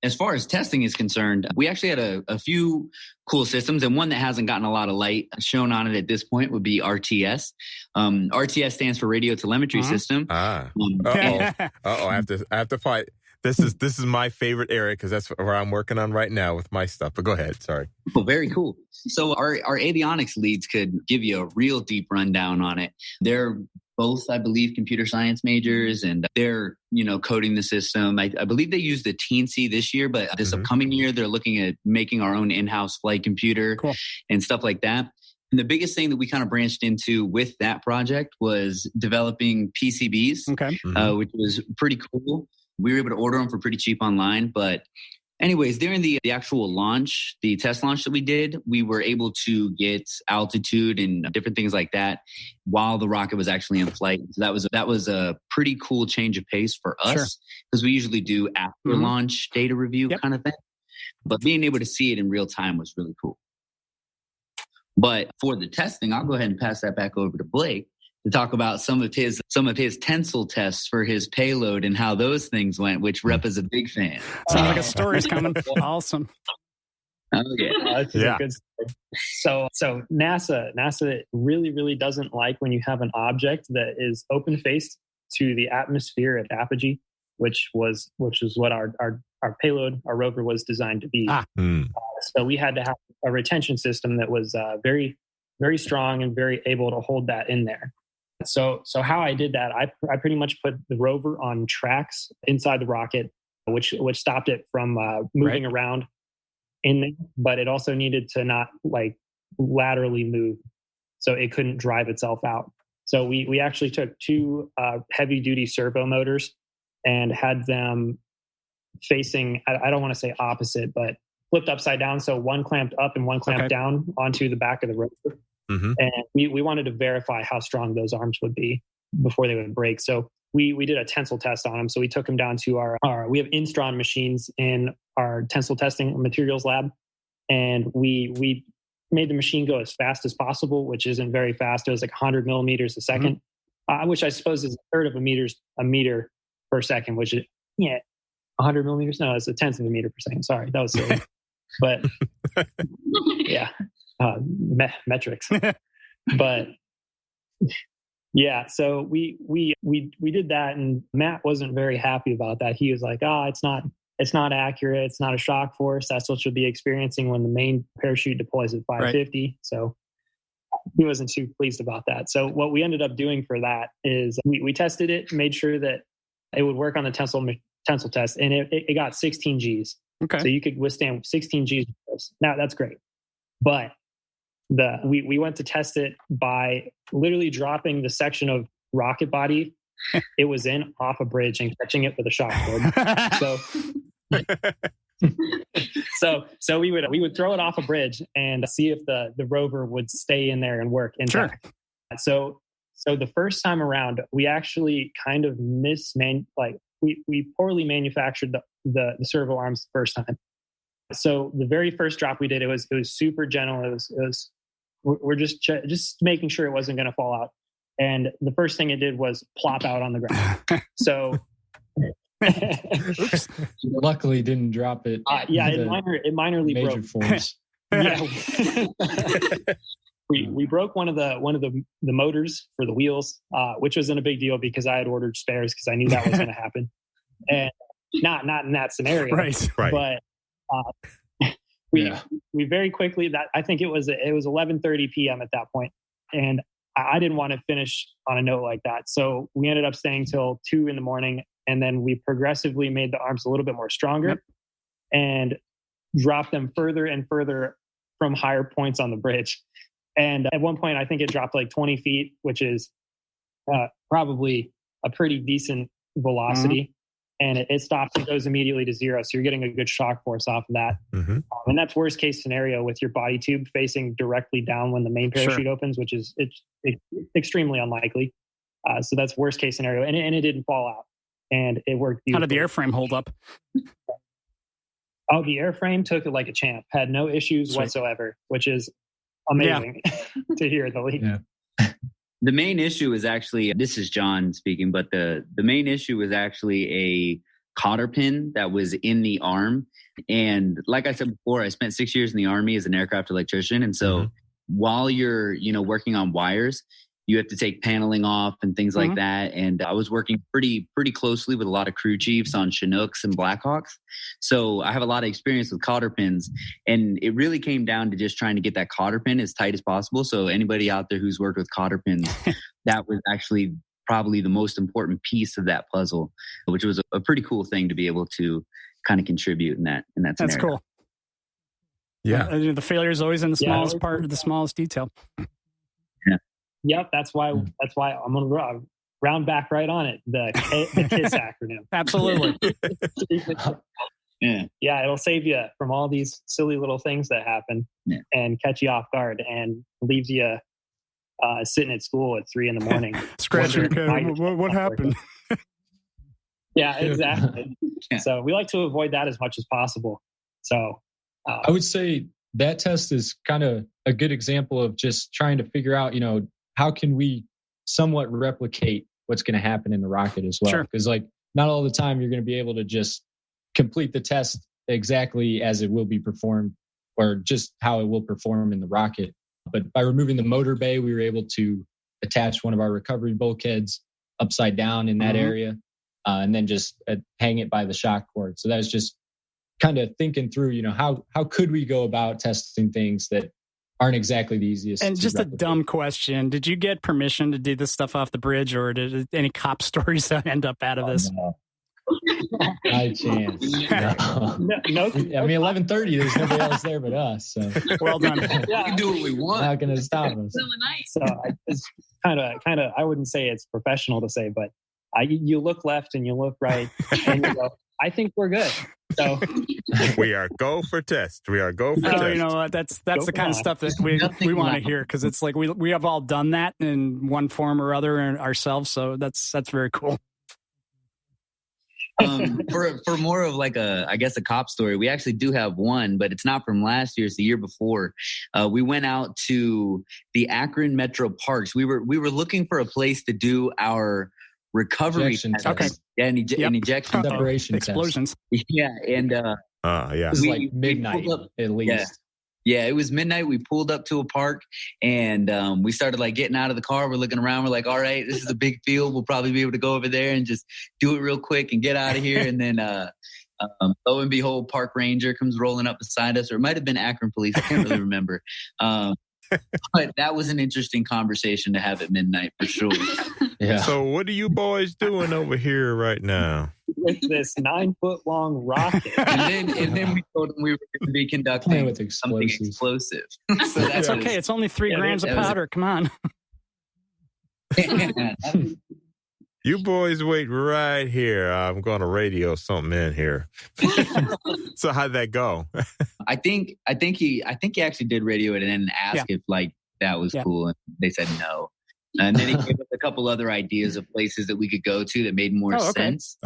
as far as testing is concerned, we actually had a few cool systems, and one that hasn't gotten a lot of light shown on it at this point would be RTS. RTS stands for Radio Telemetry System. I have to fight. This is my favorite area because that's where I'm working on right now with my stuff. But go ahead. Sorry. Well, very cool. So our avionics leads could give you a real deep rundown on it. They're both, I believe, computer science majors, and they're, coding the system. I believe they use the Teensy this year, but this upcoming year, they're looking at making our own in-house flight computer and stuff like that. And the biggest thing that we kind of branched into with that project was developing PCBs, which was pretty cool. We were able to order them for pretty cheap online. But anyways, during the actual launch, the test launch that we did, we were able to get altitude and different things like that while the rocket was actually in flight. So that was a pretty cool change of pace for us because we usually do after launch data review kind of thing. But being able to see it in real time was really cool. But for the testing, I'll go ahead and pass that back over to Blake to talk about some of his tensile tests for his payload and how those things went, which Reppa's a big fan. Sounds like a story's coming. Awesome. Oh yeah, that's a good story. So NASA really, really doesn't like when you have an object that is open faced to the atmosphere at apogee, which is what our payload, our rover, was designed to be. So we had to have a retention system that was very, very strong and very able to hold that in there. So how I did that, I pretty much put the rover on tracks inside the rocket, which stopped it from moving around in there, but it also needed to not laterally move, so it couldn't drive itself out. So we actually took two heavy duty servo motors and had them facing, I don't want to say opposite, but flipped upside down. So one clamped up and one clamped down onto the back of the rover. And we wanted to verify how strong those arms would be before they would break. So we did a tensile test on them. So we took them down to we have Instron machines in our tensile testing materials lab. And we made the machine go as fast as possible, which isn't very fast. It was like 100 millimeters a second, which I suppose is a third of a meter per second, which is, 100 millimeters. No, it's a tenth of a meter per second. Sorry, that was silly. But yeah. Metrics. But yeah, so we did that, and Matt wasn't very happy about that. He was like, it's not accurate, it's not a shock force, that's what you'll be experiencing when the main parachute deploys at 550. So he wasn't too pleased about that. So what we ended up doing for that is we tested it, made sure that it would work on the tensile test, and it got 16 Gs. So you could withstand 16 Gs. Now that's great. But we went to test it by literally dropping the section of rocket body it was in off a bridge and catching it with a shock cord. So we would throw it off a bridge and see if the rover would stay in there and work intact. So the first time around, we actually kind of we we poorly manufactured the servo arms the first time. So the very first drop we did, it was super gentle. We're just making sure it wasn't going to fall out. And the first thing it did was plop out on the ground. So luckily didn't drop it. It minorly major broke. Forms. Yeah. We broke one of the motors for the wheels, which wasn't a big deal because I had ordered spares because I knew that was going to happen, and not in that scenario, right. But we very quickly, that I think it was 11:30 p.m. at that point, and I didn't want to finish on a note like that, so we ended up staying till 2 a.m, and then we progressively made the arms a little bit more stronger, and dropped them further and further from higher points on the bridge. And at one point, I think it dropped like 20 feet, which is probably a pretty decent velocity. And it stops and goes immediately to zero. So you're getting a good shock force off of that. And that's worst case scenario with your body tube facing directly down when the main parachute opens, which is it's extremely unlikely. So that's worst case scenario. And it didn't fall out. And it worked beautifully. How did the airframe hold up? Oh, the airframe took it like a champ. Had no issues whatsoever, which is amazing to hear the lead. Yeah. The main issue is actually, this is John speaking, but the main issue was actually a cotter pin that was in the arm. And like I said before, I spent 6 years in the Army as an aircraft electrician. And so while you're, working on wires, you have to take paneling off and things like that. And I was working pretty closely with a lot of crew chiefs on Chinooks and Blackhawks. So I have a lot of experience with cotter pins. And it really came down to just trying to get that cotter pin as tight as possible. So anybody out there who's worked with cotter pins, that was actually probably the most important piece of that puzzle, which was a pretty cool thing to be able to kind of contribute in that scenario. That's cool. Yeah. The failure is always in the smallest part, the smallest detail. Yep, that's why I'm going to round back right on it. The KISS acronym. Absolutely. Yeah, it'll save you from all these silly little things that happen and catch you off guard and leaves you sitting at school at 3 a.m. Scratching your head. What happened? Yeah, exactly. So we like to avoid that as much as possible. So I would say that test is kind of a good example of just trying to figure out, how can we somewhat replicate what's going to happen in the rocket as well? Because not all the time you're going to be able to just complete the test exactly as it will be performed or just how it will perform in the rocket. But by removing the motor bay, we were able to attach one of our recovery bulkheads upside down in that area and then just hang it by the shock cord. So that was just kind of thinking through, how could we go about testing things that aren't exactly the easiest. And just replicate. A dumb question. Did you get permission to do this stuff off the bridge, or did any cop stories end up out of this? No. High chance. No. I mean, 11:30, there's nobody else there but us. So. Well done. We can do what we want. Not going to stop us. So it's kind of, I wouldn't say it's professional to say, but you look left and you look right and you go, I think we're good. So we are go for test. Test. You know what? That's the kind of stuff that we want to hear, because it's like we have all done that in one form or other ourselves. So that's very cool. For more of like a cop story, we actually do have one, but it's not from last year. It's the year before. We went out to the Akron Metro Parks. We were looking for a place to do our recovery test. Okay. Yeah, an ejection separation explosions. Yeah, and it was like midnight at least. Yeah, it was midnight. We pulled up to a park and we started like getting out of the car. We're looking around. We're like, all right, this is a big field. We'll probably be able to go over there and just do it real quick and get out of here. And then lo and behold, park ranger comes rolling up beside us, or it might have been Akron police. I can't really remember. But that was an interesting conversation to have at midnight for sure. Yeah. So what are you boys doing over here right now? With this 9-foot long rocket. and then we told them we were going to be conducting with something explosive. So that's okay. It's only 3 grams of powder. Come on. You boys wait right here. I'm going to radio something in here. So how'd that go? I think he actually did radio it and ask if like that was cool, and they said no. And then he gave us a couple other ideas of places that we could go to that made more sense.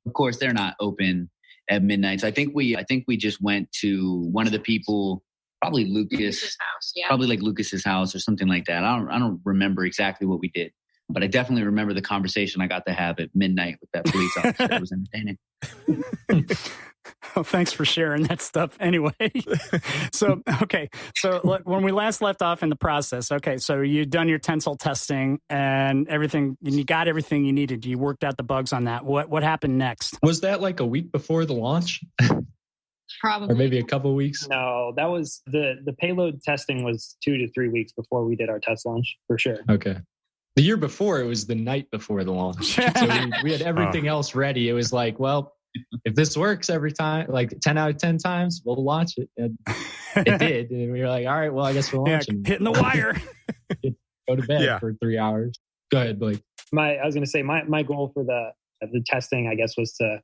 Of course, they're not open at midnight. So I think we just went to one of the people, probably Lucas's house, yeah. Probably like Lucas's house or something like that. I don't remember exactly what we did, but I definitely remember the conversation I got to have at midnight with that police officer. It was entertaining. Oh, thanks for sharing that stuff anyway. So look, when we last left off in the process, so you'd done your tensile testing and everything, and you got everything you needed. You worked out the bugs on that. What happened next? Was that like a week before the launch? Probably. Or maybe a couple of weeks? No, that was the payload testing was 2 to 3 weeks before we did our test launch, for sure. Okay. The year before, it was the night before the launch. So we had everything else ready. It was like, well, if this works every time, like 10 out of 10 times, we'll launch it. And it did. And we were like, all right, well, I guess we'll launch it. Hitting the wire. Go to bed for 3 hours. Go ahead, Blake. I was going to say my goal for the testing, I guess, was to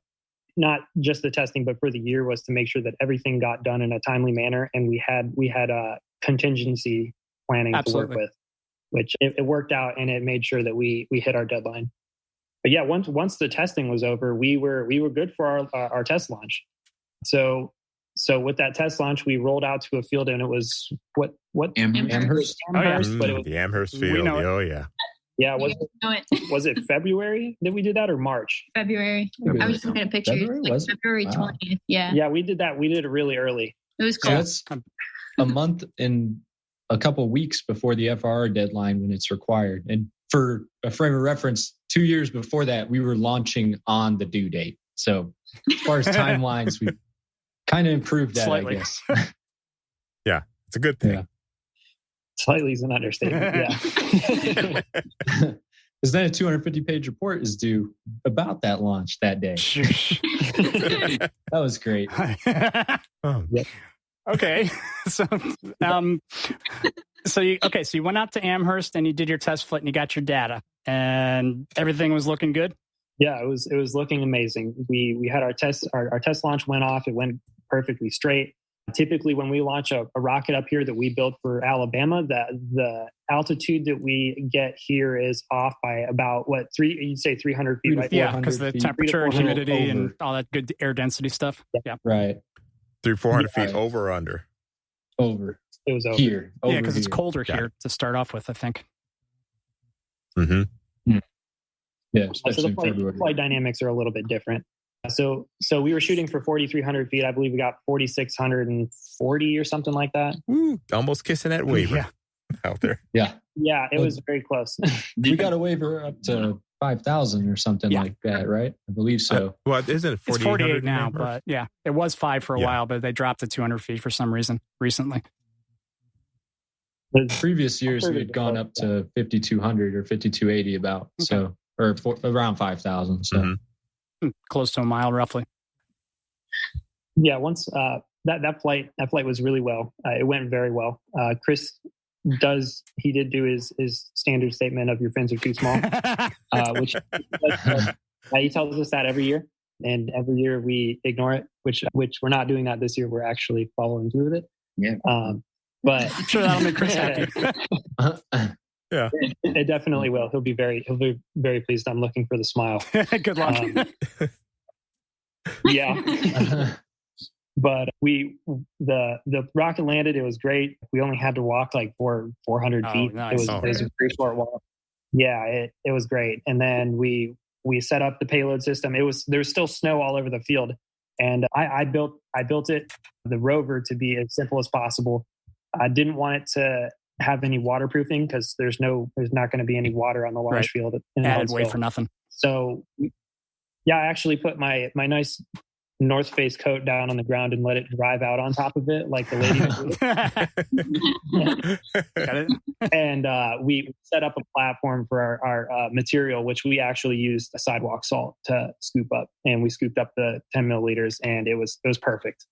not just the testing, but for the year was to make sure that everything got done in a timely manner. And we had a contingency planning to work with, which it worked out, and it made sure that we hit our deadline. But yeah, once the testing was over, we were good for our test launch. So with that test launch, we rolled out to a field, and it was what Amherst. But it was, the Amherst field. Oh yeah. Yeah, was it February that we did that, or March? February. I was just looking at pictures. February 20th. Yeah. Yeah, we did that. We did it really early. It was cool. So that's a month and a couple of weeks before the FRR deadline when it's required. And for a frame of reference, 2 years before that, we were launching on the due date. So as far as timelines, we kind of improved that, slightly. I guess. Yeah, it's a good thing. Yeah. Slightly is an understatement. Yeah. Because then a 250-page report is due about that launch that day. That was great. Yep. Okay. So you went out to Amherst and you did your test flight and you got your data and everything was looking good? Yeah, it was looking amazing. We had our test launch went off. It went perfectly straight. Typically, when we launch a rocket up here that we built for Alabama, the altitude that we get here is off by about 300 feet, right? Yeah, because the temperature and humidity and all that good air density stuff. Yeah. Right. 300-400 feet over or under? Over. It was over. Here. Yeah, because it's colder here to start off with, I think. Mm-hmm. Yeah, so the flight dynamics are a little bit different. So we were shooting for 4,300 feet. I believe we got 4,640 or something like that. Almost kissing that waiver out there. Yeah. Yeah, it was very close. We got a waiver up to 5,000 or something like that, right? I believe so. Well, isn't it 48? It's 48 now, but yeah, it was 5 for a while, but they dropped to 200 feet for some reason recently. The previous years we had gone up to 5,200 or 5,280 about, so or around 5,000. So close to a mile, roughly. Yeah, once that flight was really well. It went very well. Chris did do his standard statement of your fins are too small, which he tells us that every year, and every year we ignore it. Which we're not doing that this year. We're actually following through with it. Yeah. But I'm sure that'll make Chris happy. Yeah, it definitely will. He'll be very pleased. I'm looking for the smile. Good luck. Yeah. But the rocket landed. It was great. We only had to walk like 400 feet. Nice. It was a pretty short walk. Yeah, it was great. And then we set up the payload system. There was still snow all over the field, and I built the rover to be as simple as possible. I didn't want it to have any waterproofing because there's not going to be any water on the launch field. Added weight for nothing. So yeah, I actually put my nice North Face coat down on the ground and let it drive out on top of it like the lady. Got it. And we set up a platform for our material, which we actually used a sidewalk salt to scoop up, and we scooped up the 10 milliliters, and it was perfect.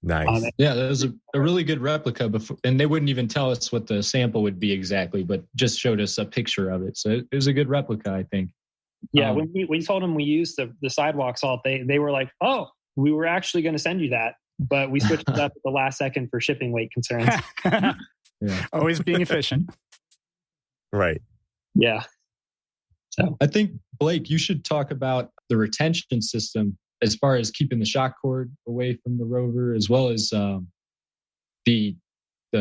Nice. Yeah, that was a really good replica before, and they wouldn't even tell us what the sample would be exactly, but just showed us a picture of it. So it was a good replica, I think. Yeah, when we told them we used the sidewalk salt, they were like, "Oh, we were actually going to send you that, but we switched it up at the last second for shipping weight concerns." Yeah. Always being efficient. Right. Yeah. So I think, Blake, you should talk about the retention system as far as keeping the shock cord away from the rover, as well as the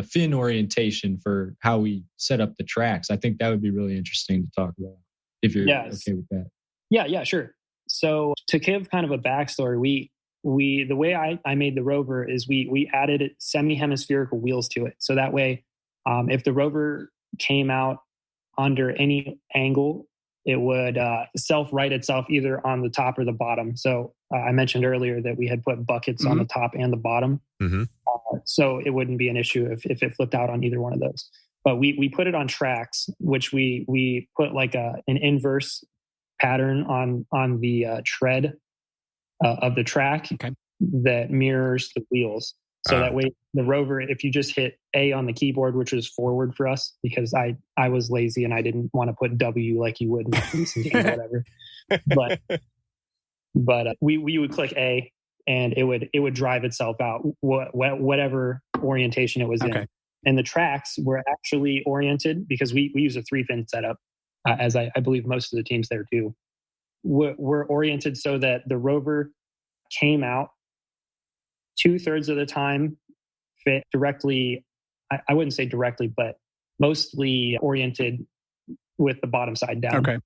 fin orientation for how we set up the tracks. I think that would be really interesting to talk about if you're okay with that. Yeah, sure. So to give kind of a backstory, we the way I made the rover is we added semi-hemispherical wheels to it. So that way, if the rover came out under any angle, it would self-right itself either on the top or the bottom. So I mentioned earlier that we had put buckets on the top and the bottom. Mm-hmm. So it wouldn't be an issue if it flipped out on either one of those. But we put it on tracks, which we put like an inverse pattern on the tread of the track that mirrors the wheels. So that way the rover, if you just hit A on the keyboard, which is forward for us, because I was lazy and I didn't want to put W like you would in a recent game or whatever. But we would click A and it would drive itself out, whatever orientation it was in. And the tracks were actually oriented because we use a 3-fin setup, as I believe most of the teams there do. We're oriented so that the rover came out 2/3 of the time fit directly. I wouldn't say directly, but mostly oriented with the bottom side down. Okay.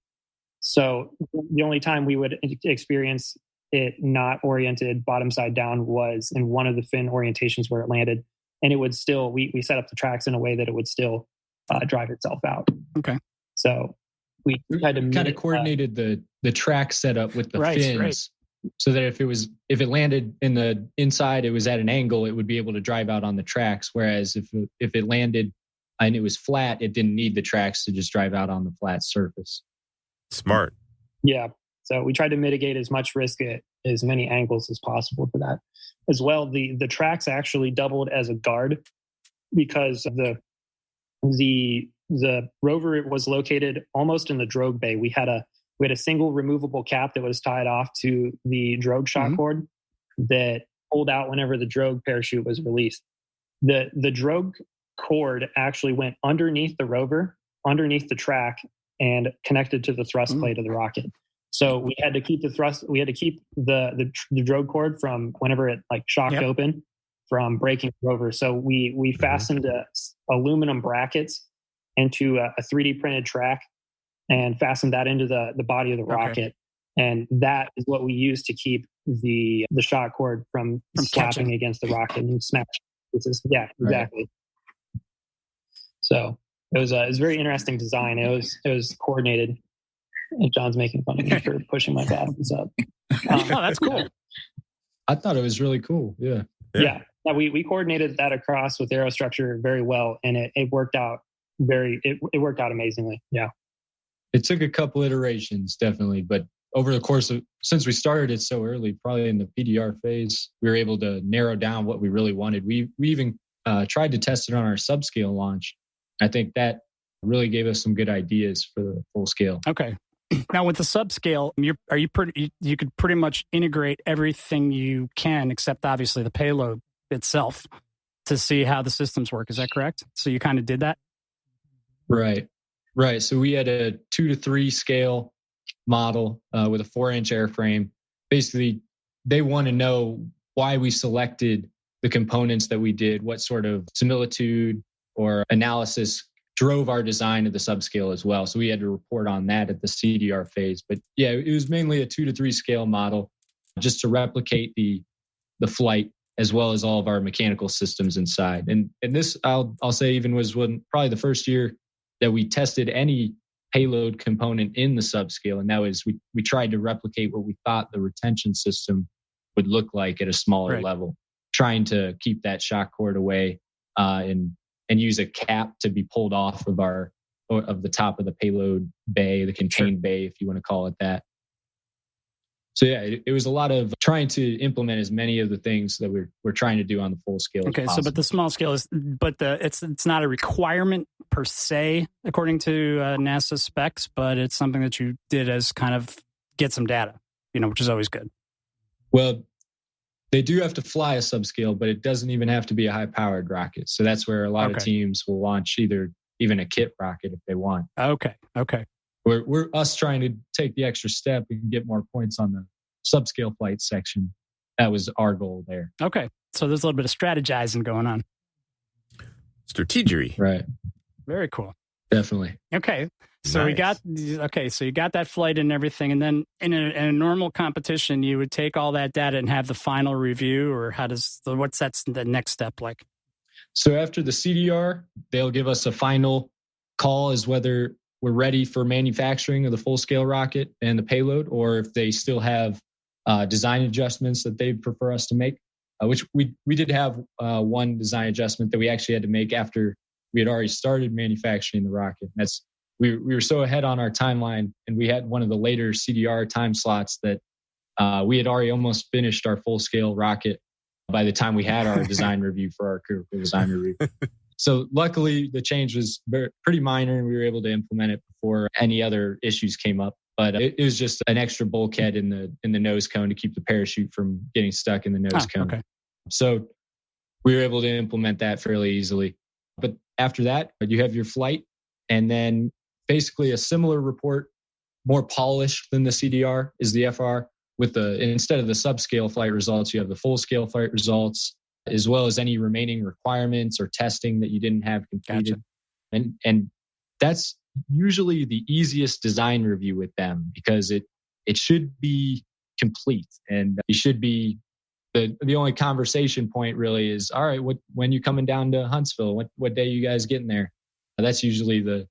So the only time we would experience it not oriented bottom side down was in one of the fin orientations where it landed. And it would still, we set up the tracks in a way that it would still drive itself out. Okay. So we had to kind of coordinated the track setup with the fins, so that if it landed in the inside, it was at an angle, it would be able to drive out on the tracks. Whereas if it landed and it was flat, it didn't need the tracks to just drive out on the flat surface. Smart. Yeah. So we tried to mitigate as much risk at as many angles as possible for that. As well, the tracks actually doubled as a guard because the rover was located almost in the drogue bay. We had a single removable cap that was tied off to the drogue shock cord that pulled out whenever the drogue parachute was released. The drogue cord actually went underneath the rover, underneath the track, and connected to the thrust plate of the rocket. So we had to keep the drogue cord from whenever it shocked open from breaking the rover. So we fastened aluminum brackets into a 3D printed track and fastened that into the body of the rocket. And that is what we use to keep the shock cord from slapping against the rocket and smash. Yeah, exactly. Right. So it was a very interesting design. It was coordinated. And John's making fun of me for pushing my buttons up. Oh, that's cool. I thought it was really cool. Yeah. We coordinated that across with aerostructure very well, and it worked out it worked out amazingly. Yeah. It took a couple iterations, definitely, but over the course of, since we started it so early, probably in the PDR phase, we were able to narrow down what we really wanted. We even tried to test it on our subscale launch. I think that really gave us some good ideas for the full scale. Okay. Now with the subscale, you could pretty much integrate everything you can, except obviously the payload itself, to see how the systems work. Is that correct? So you kind of did that? Right. So we had a 2:3 scale model with a 4-inch airframe. Basically, they want to know why we selected the components that we did, what sort of similitude or analysis drove our design of the subscale as well. So we had to report on that at the CDR phase. But yeah, it was mainly a 2:3 scale model just to replicate the flight as well as all of our mechanical systems inside. And this, I'll say, even was probably the first year that we tested any payload component in the subscale. And that was, we tried to replicate what we thought the retention system would look like at a smaller level, trying to keep that shock cord away and use a cap to be pulled off of the top of the payload bay, the contained bay, if you want to call it that. So yeah, it was a lot of trying to implement as many of the things that we're trying to do on the full scale. Okay, so but the small scale is, it's not a requirement per se according to NASA specs, but it's something that you did as kind of get some data, which is always good. Well, they do have to fly a subscale, but it doesn't even have to be a high-powered rocket. So that's where a lot of teams will launch even a kit rocket if they want. Okay. we're us trying to take the extra step and get more points on the subscale flight section. That was our goal there. Okay. So there's a little bit of strategizing going on. Strategery. Right. Very cool. Definitely. Okay. So Nice. So you got that flight and everything. And then in a normal competition, you would take all that data and have the final review, or what's the next step like? So after the CDR, they'll give us a final call as whether we're ready for manufacturing of the full scale rocket and the payload, or if they still have design adjustments that they prefer us to make, which we did have one design adjustment that we actually had to make after we had already started manufacturing the rocket. That's we were so ahead on our timeline, and we had one of the later CDR time slots that we had already almost finished our full scale rocket by the time we had our design review for our critical design review. So luckily the change was pretty minor and we were able to implement it before any other issues came up. But it was just an extra bulkhead in the nose cone to keep the parachute from getting stuck in the nose cone. Okay. So we were able to implement that fairly easily. But after that, you have your flight, and then basically a similar report, more polished than the CDR, is the FR. Instead of the subscale flight results, you have the full scale flight results, as well as any remaining requirements or testing that you didn't have completed. Gotcha. And that's usually the easiest design review with them, because it should be complete, and it should be the only conversation point really is, all right, when you coming down to Huntsville? What day you guys getting there? That's usually the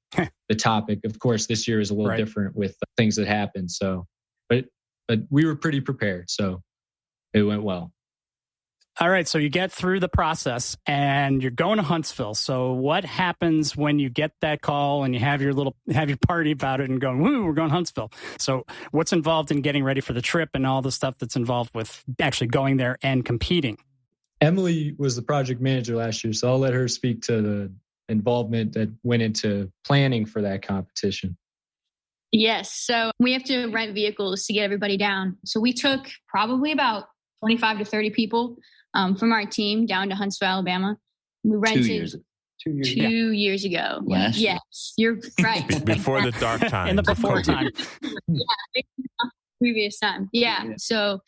topic. Of course, this year is a little different with things that happen. So, but we were pretty prepared, so it went well. All right, so you get through the process and you're going to Huntsville. So what happens when you get that call and you have your party about it and going, woo, we're going to Huntsville? So what's involved in getting ready for the trip and all the stuff that's involved with actually going there and competing? Emily was the project manager last year, so I'll let her speak to the involvement that went into planning for that competition. Yes, so we have to rent vehicles to get everybody down. So we took probably about 25 to 30 people from our team down to Huntsville, Alabama. We rented 2 years ago. Last year. Yes, you're right. Before the dark time. In the before time. Previous time. Yeah. So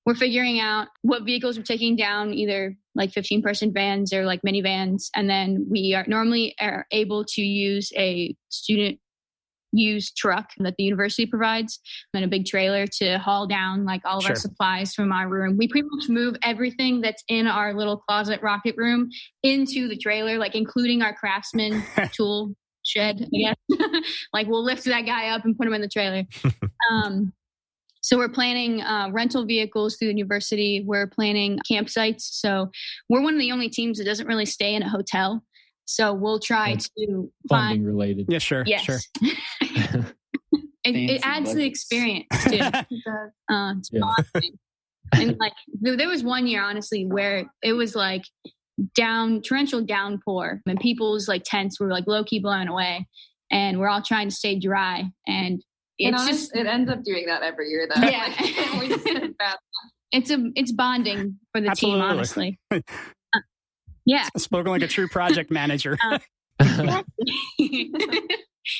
we're figuring out what vehicles we're taking down, either like 15-person vans or like minivans. And then we are normally able to use a student used truck that the university provides, and a big trailer to haul down like all of our supplies from our room. We pretty much move everything that's in our little closet rocket room into the trailer, like including our craftsman tool shed, I guess. Like we'll lift that guy up and put him in the trailer. So we're planning rental vehicles through the university. We're planning campsites. So we're one of the only teams that doesn't really stay in a hotel. So we'll try to funding related. Yeah, sure. Yes. Sure. It adds the experience too. It's bonding. And like there was one year, honestly, where it was like torrential downpour, and people's like tents were like low key blowing away, and we're all trying to stay dry. And it ends up doing that every year, though. Yeah, it's bonding for the team, honestly. Yeah. Spoken like a true project manager.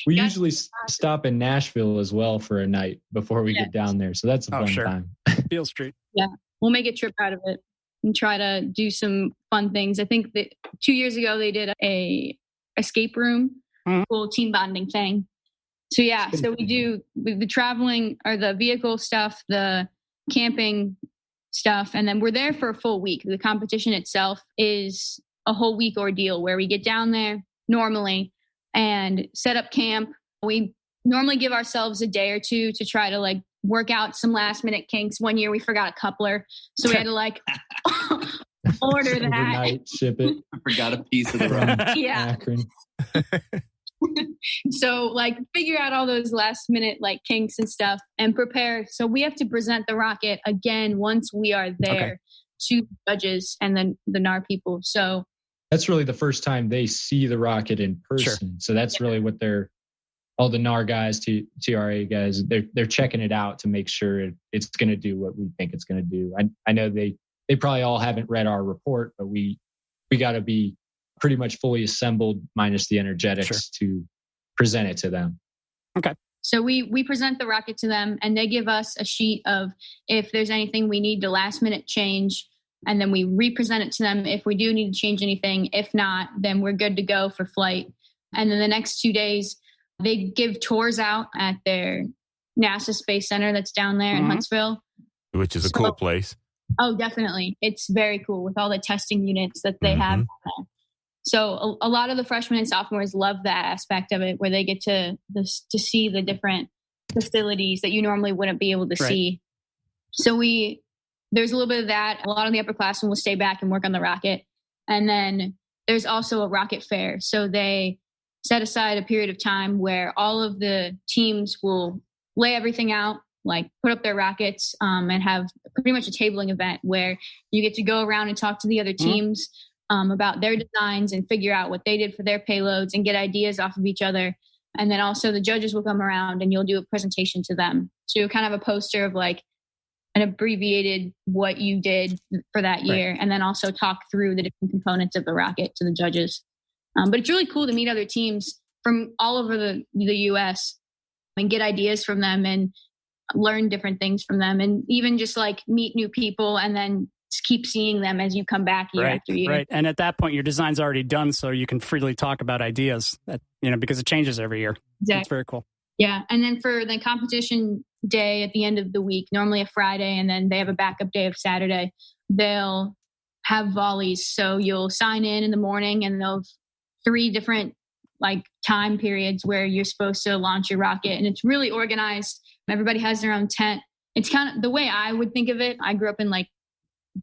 We usually stop in Nashville as well for a night before we get down there. So that's a fun time. Beale Street. Yeah. We'll make a trip out of it and try to do some fun things. I think that 2 years ago they did a escape room, cool team bonding thing. So yeah, so we do the traveling or the vehicle stuff, the camping stuff, and then we're there for a full week. The competition itself is a whole week ordeal where we get down there normally and set up camp. We normally give ourselves a day or two to try to like work out some last minute kinks. One year we forgot a coupler, so we had to like order that. Overnight, ship it. I forgot a piece of the road. Yeah. Akron. So like figure out all those last minute like kinks and stuff and prepare. So we have to present the rocket again once we are there to the judges and then the NAR people. So that's really the first time they see the rocket in person. Sure. So that's really what all the NAR guys, TRA guys, they're checking it out to make sure it's going to do what we think it's going to do. I know they probably all haven't read our report, but we got to be pretty much fully assembled minus the energetics to present it to them. Okay. So we present the rocket to them, and they give us a sheet of if there's anything we need to last minute change. And then we represent it to them if we do need to change anything. If not, then we're good to go for flight. And then the next 2 days, they give tours out at their NASA Space Center that's down there in Huntsville. Which is a cool place. Oh, definitely. It's very cool with all the testing units that they have. So a lot of the freshmen and sophomores love that aspect of it, where they get to see the different facilities that you normally wouldn't be able to see. So there's a little bit of that. A lot of the upperclassmen will stay back and work on the rocket. And then there's also a rocket fair. So they set aside a period of time where all of the teams will lay everything out, like put up their rockets, and have pretty much a tabling event where you get to go around and talk to the other teams about their designs and figure out what they did for their payloads and get ideas off of each other. And then also the judges will come around and you'll do a presentation to them. So you'll kind of have a poster of like an abbreviated what you did for that year, and then also talk through the different components of the rocket to the judges. But it's really cool to meet other teams from all over the U.S. and get ideas from them and learn different things from them, and even just like meet new people and then keep seeing them as you come back year after year. Right. And at that point, your design's already done, so you can freely talk about ideas, because it changes every year. Exactly. It's very cool. Yeah. And then for the competition day at the end of the week, normally a Friday, and then they have a backup day of Saturday, they'll have volleys. So you'll sign in the morning, and they'll have 3 different like time periods where you're supposed to launch your rocket. And it's really organized. Everybody has their own tent. It's kind of the way I would think of it. I grew up in like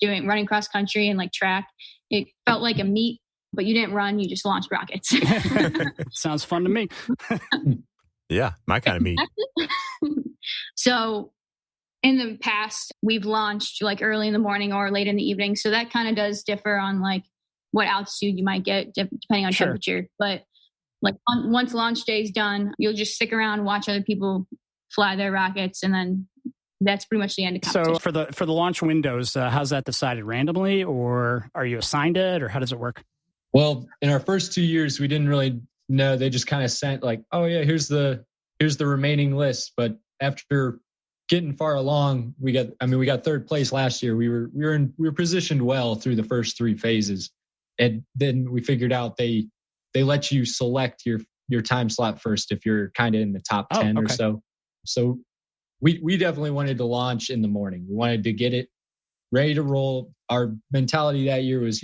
running cross country and like track. It felt like a meet, but you didn't run, you just launched rockets. Sounds fun to me. Yeah, my kind of meet. So in the past, we've launched like early in the morning or late in the evening. So that kind of does differ on like what altitude you might get depending on temperature. But like once launch day is done, you'll just stick around and watch other people fly their rockets, and then that's pretty much the end of competition. So for the launch windows, how's that decided randomly, or are you assigned it, or how does it work? Well, in our first 2 years, we didn't really know. They just kind of sent like, oh yeah, here's the remaining list. But after getting far along, we got third place last year. We were positioned well through the first 3 phases, and then we figured out they let you select your time slot first if you're kind of in the top 10 or so. So we definitely wanted to launch in the morning. We wanted to get it ready to roll. Our mentality that year was,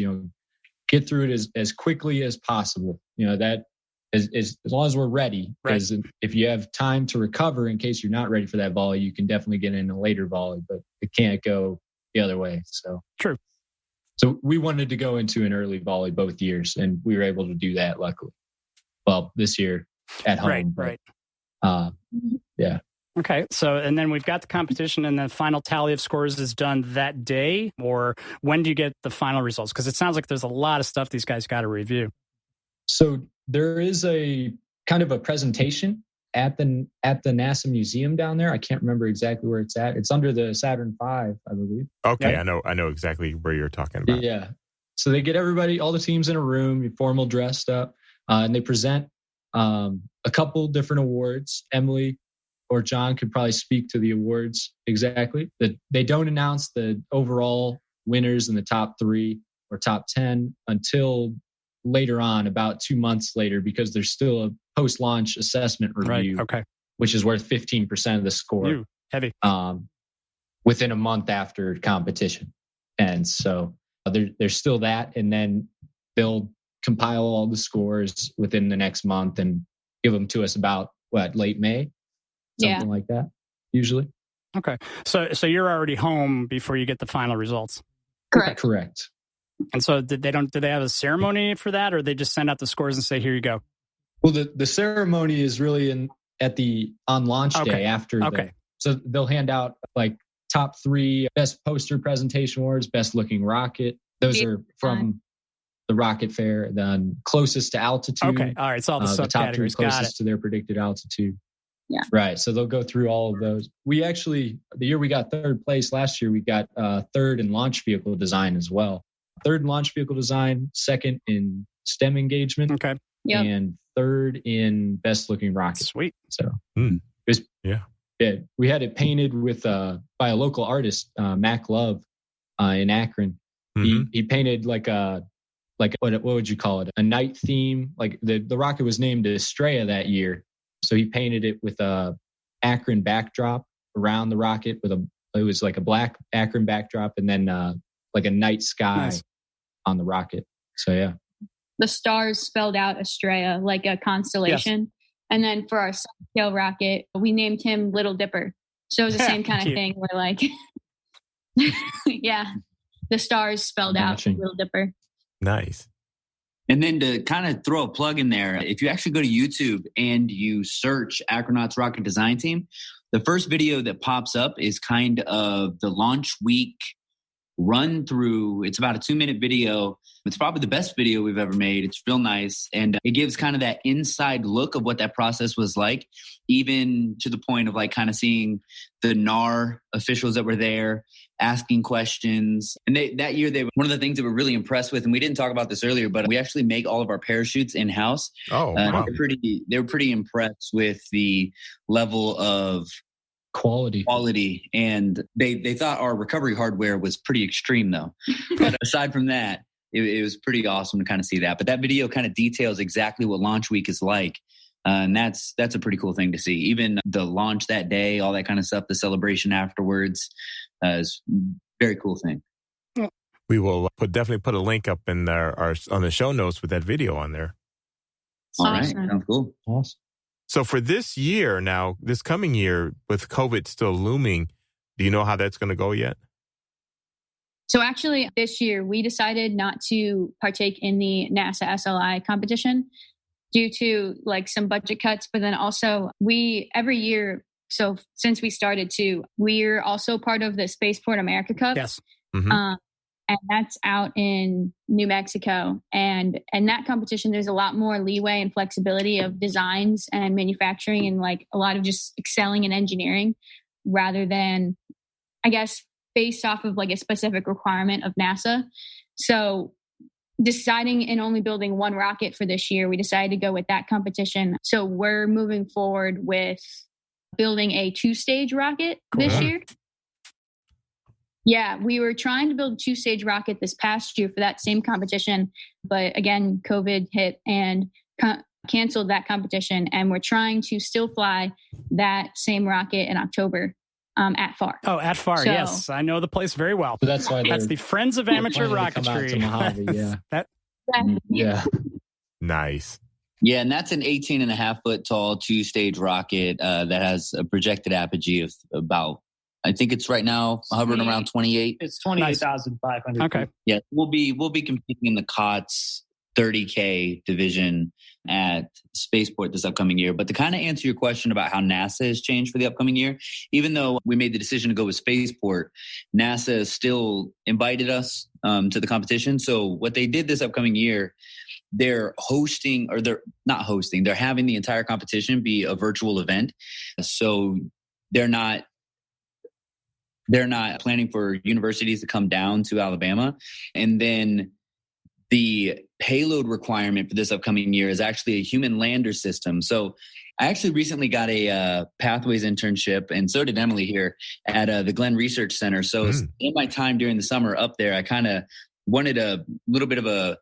get through it as quickly as possible. That as long as we're ready. Because if you have time to recover in case you're not ready for that volley, you can definitely get in a later volley, but it can't go the other way. So true. So we wanted to go into an early volley both years, and we were able to do that, luckily. Well, this year at home. Right. Yeah. Okay. So, and then we've got the competition, and the final tally of scores is done that day, or when do you get the final results? Because it sounds like there's a lot of stuff these guys got to review. So there is a kind of a presentation at the NASA museum down there. I can't remember exactly where it's at. It's under the Saturn V, I believe. Okay. Yeah. I know exactly where you're talking about. Yeah. So they get all the teams in a room, formal dressed up, and they present a couple different awards. Emily or John could probably speak to the awards exactly. They don't announce the overall winners in the top 3 or top 10 until later on, about 2 months later, because there's still a post-launch assessment review, which is worth 15% of the score. Heavy. Within a month after competition. And so there's still that. And then they'll compile all the scores within the next month and give them to us about, late May? Something like that, usually. Okay. So you're already home before you get the final results. Correct. And so did they have a ceremony for that, or they just send out the scores and say, here you go? Well, the ceremony is really on launch day after. So they'll hand out like top 3 best poster presentation awards, best looking rocket. Those are from the rocket fair. Then closest to altitude. Okay. All right. It's all the subcategories. The top 3 closest to their predicted altitude. Yeah. Right. So they'll go through all of those. We actually, the year we got third place last year, we got third in launch vehicle design as well. Third in launch vehicle design, second in STEM engagement, and third in best looking rocket. Sweet. So we Yeah, we had it painted with by a local artist, Mac Love, in Akron. He painted like what would you call it? A night theme. Like the rocket was named Estrella that year, so he painted it with a Akron backdrop around the rocket it was like a black Akron backdrop, and then like a night sky on the rocket. So yeah, the stars spelled out Estrella like a constellation. Yes. And then for our scale rocket, we named him Little Dipper. So it was the same kind of thing where like, yeah, the stars spelled out Little Dipper. Nice. And then to kind of throw a plug in there, if you actually go to YouTube and you search Akronauts Rocket Design Team, the first video that pops up is kind of the launch week run through. It's about a 2-minute video. It's probably the best video we've ever made. It's real nice. And it gives kind of that inside look of what that process was like, even to the point of like kind of seeing the NAR officials that were there asking questions. And that year, one of the things that we're really impressed with, and we didn't talk about this earlier, but we actually make all of our parachutes in-house. Oh, wow. They were pretty impressed with the level of quality, and they thought our recovery hardware was pretty extreme though. But aside from that, it was pretty awesome to kind of see that. But that video kind of details exactly what launch week is like, and that's a pretty cool thing to see. Even the launch that day, all that kind of stuff, the celebration afterwards, is a very cool thing. We will definitely put a link up in on the show notes with that video on there. All right, sounds cool. Awesome. So for this year now, this coming year, with COVID still looming, do you know how that's going to go yet? So actually this year we decided not to partake in the NASA SLI competition due to like some budget cuts. But then also every year, so since we started we're also part of the Spaceport America Cup. Yes. Mm-hmm. And that's out in New Mexico. And that competition, there's a lot more leeway and flexibility of designs and manufacturing and like a lot of just excelling in engineering rather than, I guess, based off of like a specific requirement of NASA. So deciding and only building one rocket for this year, we decided to go with that competition. So we're moving forward with building a 2-stage rocket this year. Yeah, we were trying to build a 2-stage rocket this past year for that same competition. But again, COVID hit and canceled that competition. And we're trying to still fly that same rocket in October at FAR. Oh, at FAR, so, yes. I know the place very well. So that's why that's the Friends of Amateur Rocketry. Yeah. Nice. Yeah, and that's an 18.5-foot tall 2-stage rocket that has a projected apogee of about, I think it's right now hovering around 28. It's 28,500. Okay. Yeah, we'll be competing in the COTS 30K division at Spaceport this upcoming year. But to kind of answer your question about how NASA has changed for the upcoming year, even though we made the decision to go with Spaceport, NASA still invited us to the competition. So what they did this upcoming year, they're having the entire competition be a virtual event. So they're not planning for universities to come down to Alabama. And then the payload requirement for this upcoming year is actually a human lander system. So I actually recently got a Pathways internship, and so did Emily here at the Glenn Research Center. So in my time during the summer up there, I kind of wanted a little bit of a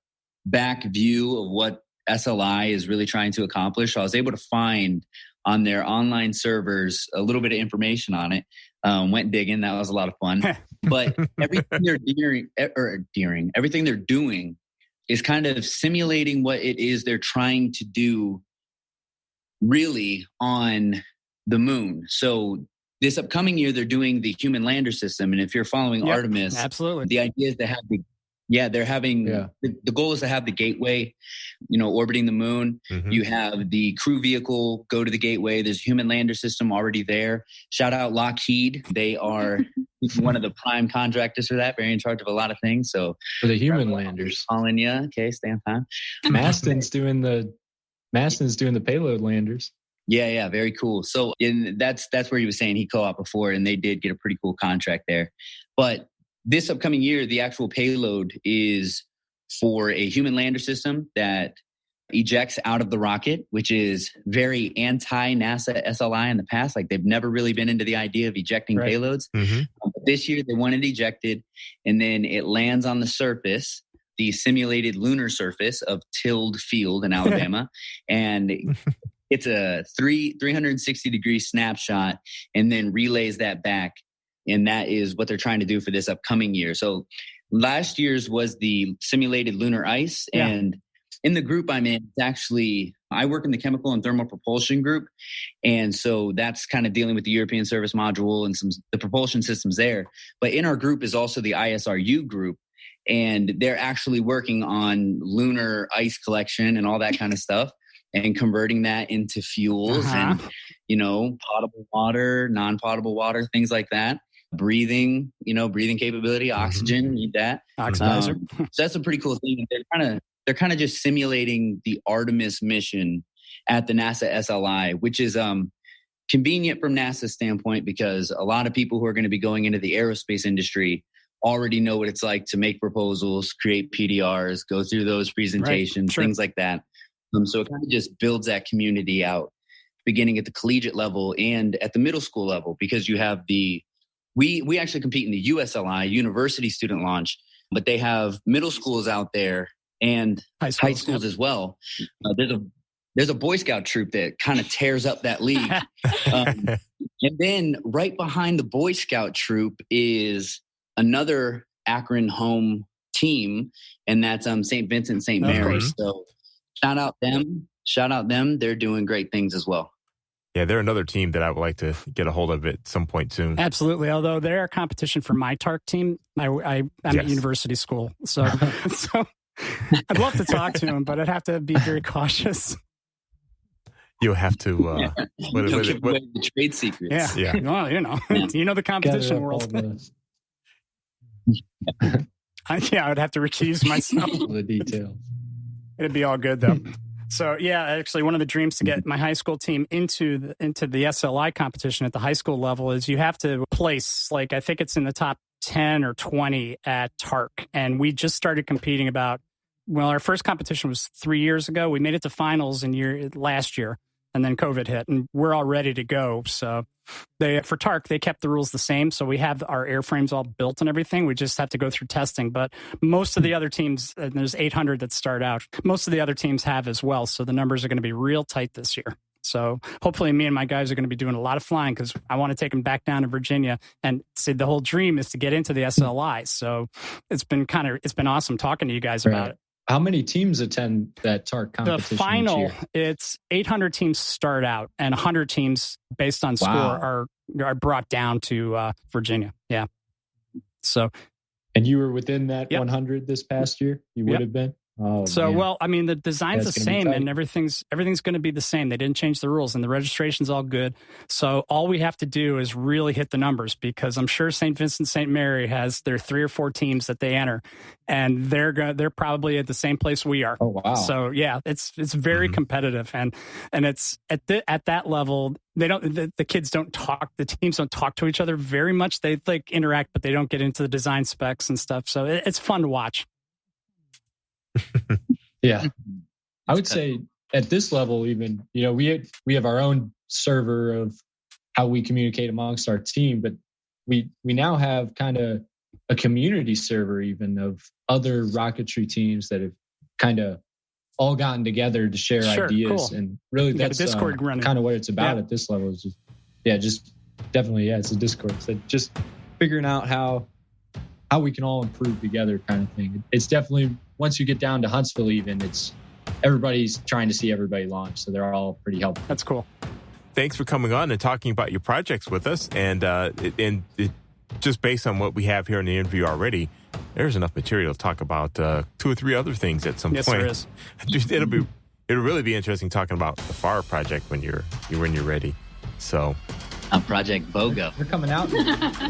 back view of what SLI is really trying to accomplish. So I was able to find on their online servers a little bit of information on it. Went digging. That was a lot of fun. But everything they're doing is kind of simulating what it is they're trying to do really on the moon. So this upcoming year, they're doing the human lander system. And if you're following Artemis, absolutely, the idea is to have the goal is to have the gateway, orbiting the moon. Mm-hmm. You have the crew vehicle go to the gateway. There's a human lander system already there. Shout out Lockheed. They are one of the prime contractors for that. Very in charge of a lot of things. So for the human landers, calling you. Okay, stay on time. Maston's doing the payload landers. Yeah, very cool. So that's where he was saying he co-op before, and they did get a pretty cool contract there. But this upcoming year, the actual payload is for a human lander system that ejects out of the rocket, which is very anti-NASA SLI in the past. Like they've never really been into the idea of ejecting payloads. But this year they want it ejected, and then it lands on the surface, the simulated lunar surface of Tilled Field in Alabama. And it's a 360-degree snapshot and then relays that back. And that is what they're trying to do for this upcoming year. So last year's was the simulated lunar ice. And in the group I'm in, it's actually, I work in the chemical and thermal propulsion group. And so that's kind of dealing with the European service module and the propulsion systems there. But in our group is also the ISRU group. And they're actually working on lunar ice collection and all that kind of stuff and converting that into fuels and, potable water, non-potable water, things like that. Breathing capability, oxygen, need that. Oxidizer. So that's a pretty cool thing. They're kind of just simulating the Artemis mission at the NASA SLI, which is convenient from NASA's standpoint because a lot of people who are going to be going into the aerospace industry already know what it's like to make proposals, create PDRs, go through those presentations, things like that. So it kind of just builds that community out, beginning at the collegiate level and at the middle school level, because you have we actually compete in the USLI, University Student Launch, but they have middle schools out there and high schools as well. There's a Boy Scout troop that kind of tears up that league. And then right behind the Boy Scout troop is another Akron home team, and that's St. Vincent St. Mary. So shout out them. They're doing great things as well. Yeah, they're another team that I would like to get a hold of at some point soon. Absolutely. Although they're a competition for my TARC team. I'm at university school. So I'd love to talk to them, but I'd have to be very cautious. You'll have to... the trade secrets. Yeah. Well, the competition world. I would have to recuse myself. The details. It'd be all good, though. So, actually, one of the dreams to get my high school team into the SLI competition at the high school level is you have to place, I think it's in the top 10 or 20 at TARC. And we just started competing our first competition was 3 years ago. We made it to finals last year, and then COVID hit, and we're all ready to go. So for TARC, they kept the rules the same. So we have our airframes all built and everything. We just have to go through testing. But most of the other teams, and there's 800 that start out, most of the other teams have as well. So the numbers are going to be real tight this year. So hopefully me and my guys are going to be doing a lot of flying because I want to take them back down to Virginia. And the whole dream is to get into the SLI. So it's been awesome talking to you guys about it. How many teams attend that TARC competition? The final, it's 800 teams start out, and 100 teams based on score are brought down to Virginia. Yeah. So, and you were within that 100 this past year. You would have been. Oh, so, man. The design's the same and everything's going to be the same. They didn't change the rules and the registration's all good. So all we have to do is really hit the numbers because I'm sure St. Vincent St. Mary has their 3 or 4 teams that they enter and they're probably at the same place we are. Oh, wow. So it's very competitive and it's at that level. They don't, the kids don't talk, the teams don't talk to each other very much. They interact, but they don't get into the design specs and stuff. So it's fun to watch. Yeah, I would say at this level, even we have our own server of how we communicate amongst our team, but we now have kind of a community server even of other rocketry teams that have kind of all gotten together to share ideas, and really that's kind of what it's about at this level. Is just definitely it's a Discord. So just figuring out how we can all improve together, kind of thing. It's definitely. Once you get down to Huntsville, even everybody's trying to see everybody launch, so they're all pretty helpful. That's cool. Thanks for coming on and talking about your projects with us. And just based on what we have here in the interview already, there's enough material to talk about 2 or 3 other things at some point. Yes, there is. It'll really be interesting talking about the FAR project when you're ready. So. Project BOGO. They're coming out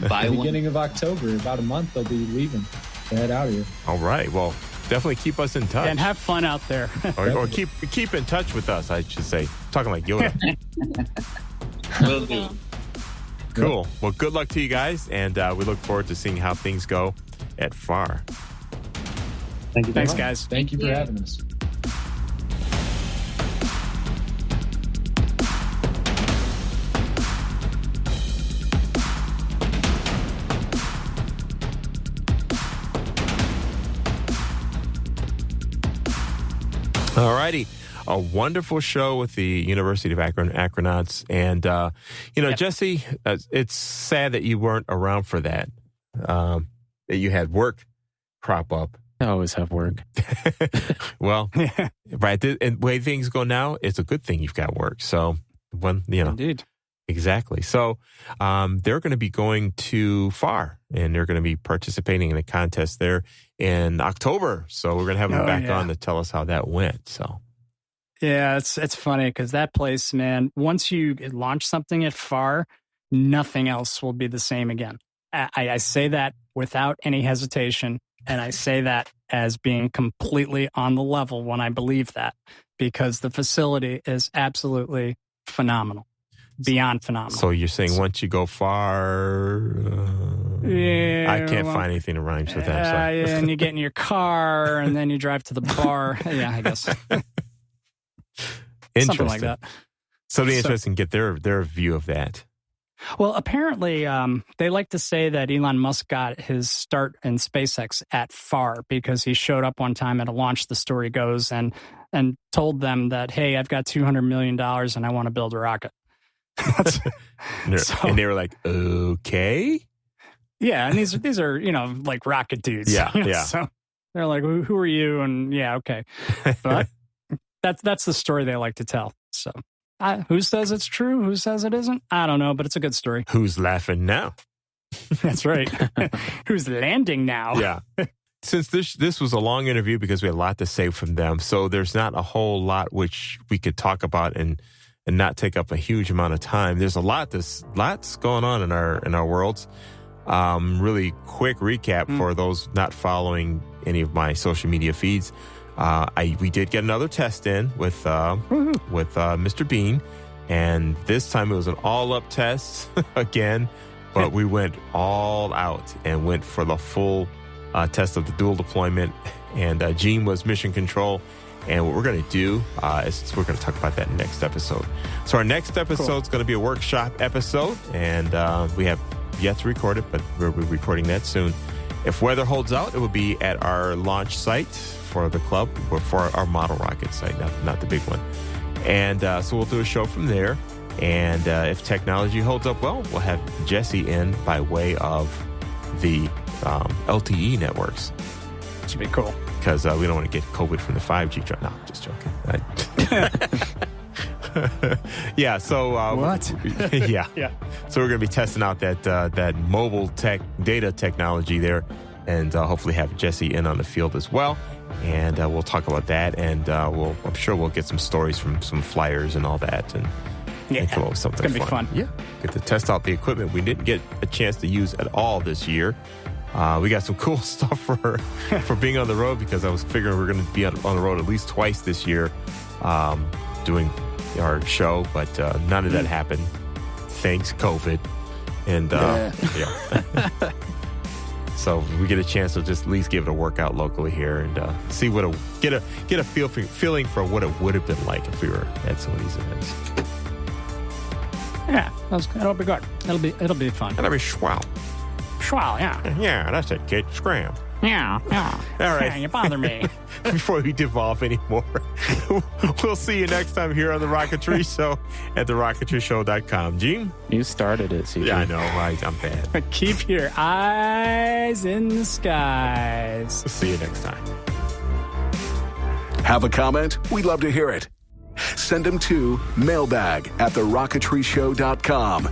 by the beginning of October. About a month they'll be leaving to head out of here. All right. Well. Definitely keep us in touch. And have fun out there. or keep in touch with us, I should say. Talking like Yoda. Will do. Cool. Well, good luck to you guys, and we look forward to seeing how things go at FAR. Thank you. Thanks, guys. Thank you for having us. All righty. A wonderful show with the University of Akron Akronauts. And, Jesse, it's sad that you weren't around for that, that you had work crop up. I always have work. Well, right. And the way things go now, it's a good thing you've got work. So, Indeed. Exactly. So they're going to be going to FAR, and they're going to be participating in a contest there in October. So we're going to have them back on to tell us how that went. So. Yeah, it's funny because that place, man, once you launch something at FAR, nothing else will be the same again. I say that without any hesitation, and I say that as being completely on the level when I believe that, because the facility is absolutely phenomenal, beyond phenomenal. So you're saying once you go FAR, I can't find anything that rhymes with that. Yeah, and you get in your car, and then you drive to the bar. Yeah, I guess. Something like that. Something interesting. Get their view of that. Well, apparently, they like to say that Elon Musk got his start in SpaceX at FAR because he showed up one time at a launch, the story goes, and told them that, hey, I've got $200 million and I want to build a rocket. And they were like, okay. Yeah, and these are like rocket dudes. Yeah. So they're like, who are you? And yeah, okay. But that's the story they like to tell. So who says it's true? Who says it isn't? I don't know, but it's a good story. Who's laughing now? That's right. Who's landing now? Yeah. Since this was a long interview because we had a lot to say from them, so there's not a whole lot which we could talk about and not take up a huge amount of time. There's lots going on in our worlds. Really quick recap for those not following any of my social media feeds. We did get another test in with Mr. Bean, and this time it was an all-up test again, but we went all out and went for the full test of the dual deployment, and Gene was mission control. And what we're going to do is we're going to talk about that next episode. So our next episode is going to be a workshop episode, and we have yet to record it, but we'll be recording that soon. If weather holds out, it will be at our launch site for the club, or for our model rocket site, not the big one. And so we'll do a show from there. And if technology holds up well, we'll have Jesse in by way of the LTE networks. Which would be cool. Because we don't want to get COVID from the 5G. No, just joking. Yeah, so... what? Yeah. So we're going to be testing out that mobile data technology there, and hopefully have Jesse in on the field as well. And we'll talk about that, and I'm sure we'll get some stories from some flyers and all that, and come up with something it's going to be fun. Yeah, get to test out the equipment we didn't get a chance to use at all this year. We got some cool stuff for being on the road, because I was figuring we're going to be on the road at least twice this year doing our show, but none of that happened. Thanks, COVID. And so we get a chance to just at least give it a workout locally here and see get a feeling for what it would have been like if we were at some of these events. Yeah, it'll be good. It'll be fun. That'll be swell. Swell, yeah. Yeah, that's it, kid. Scram. Yeah. All right. Yeah, you bother me. Before we devolve anymore, we'll see you next time here on The Rocketry Show at TheRocketryShow.com. Gene? You started it, CJ. Yeah, I know. I'm bad. But keep your eyes in the skies. We'll see you next time. Have a comment? We'd love to hear it. Send them to mailbag@TheRocketryShow.com.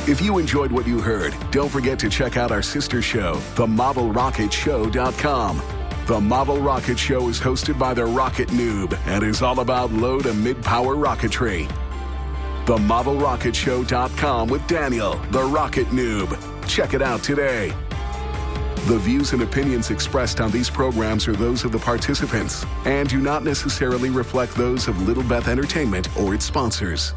If you enjoyed what you heard, don't forget to check out our sister show, TheModelRocketShow.com. The Model Rocket Show is hosted by the Rocket Noob and is all about low to mid-power rocketry. TheModelRocketShow.com with Daniel, the Rocket Noob. Check it out today. The views and opinions expressed on these programs are those of the participants and do not necessarily reflect those of Little Beth Entertainment or its sponsors.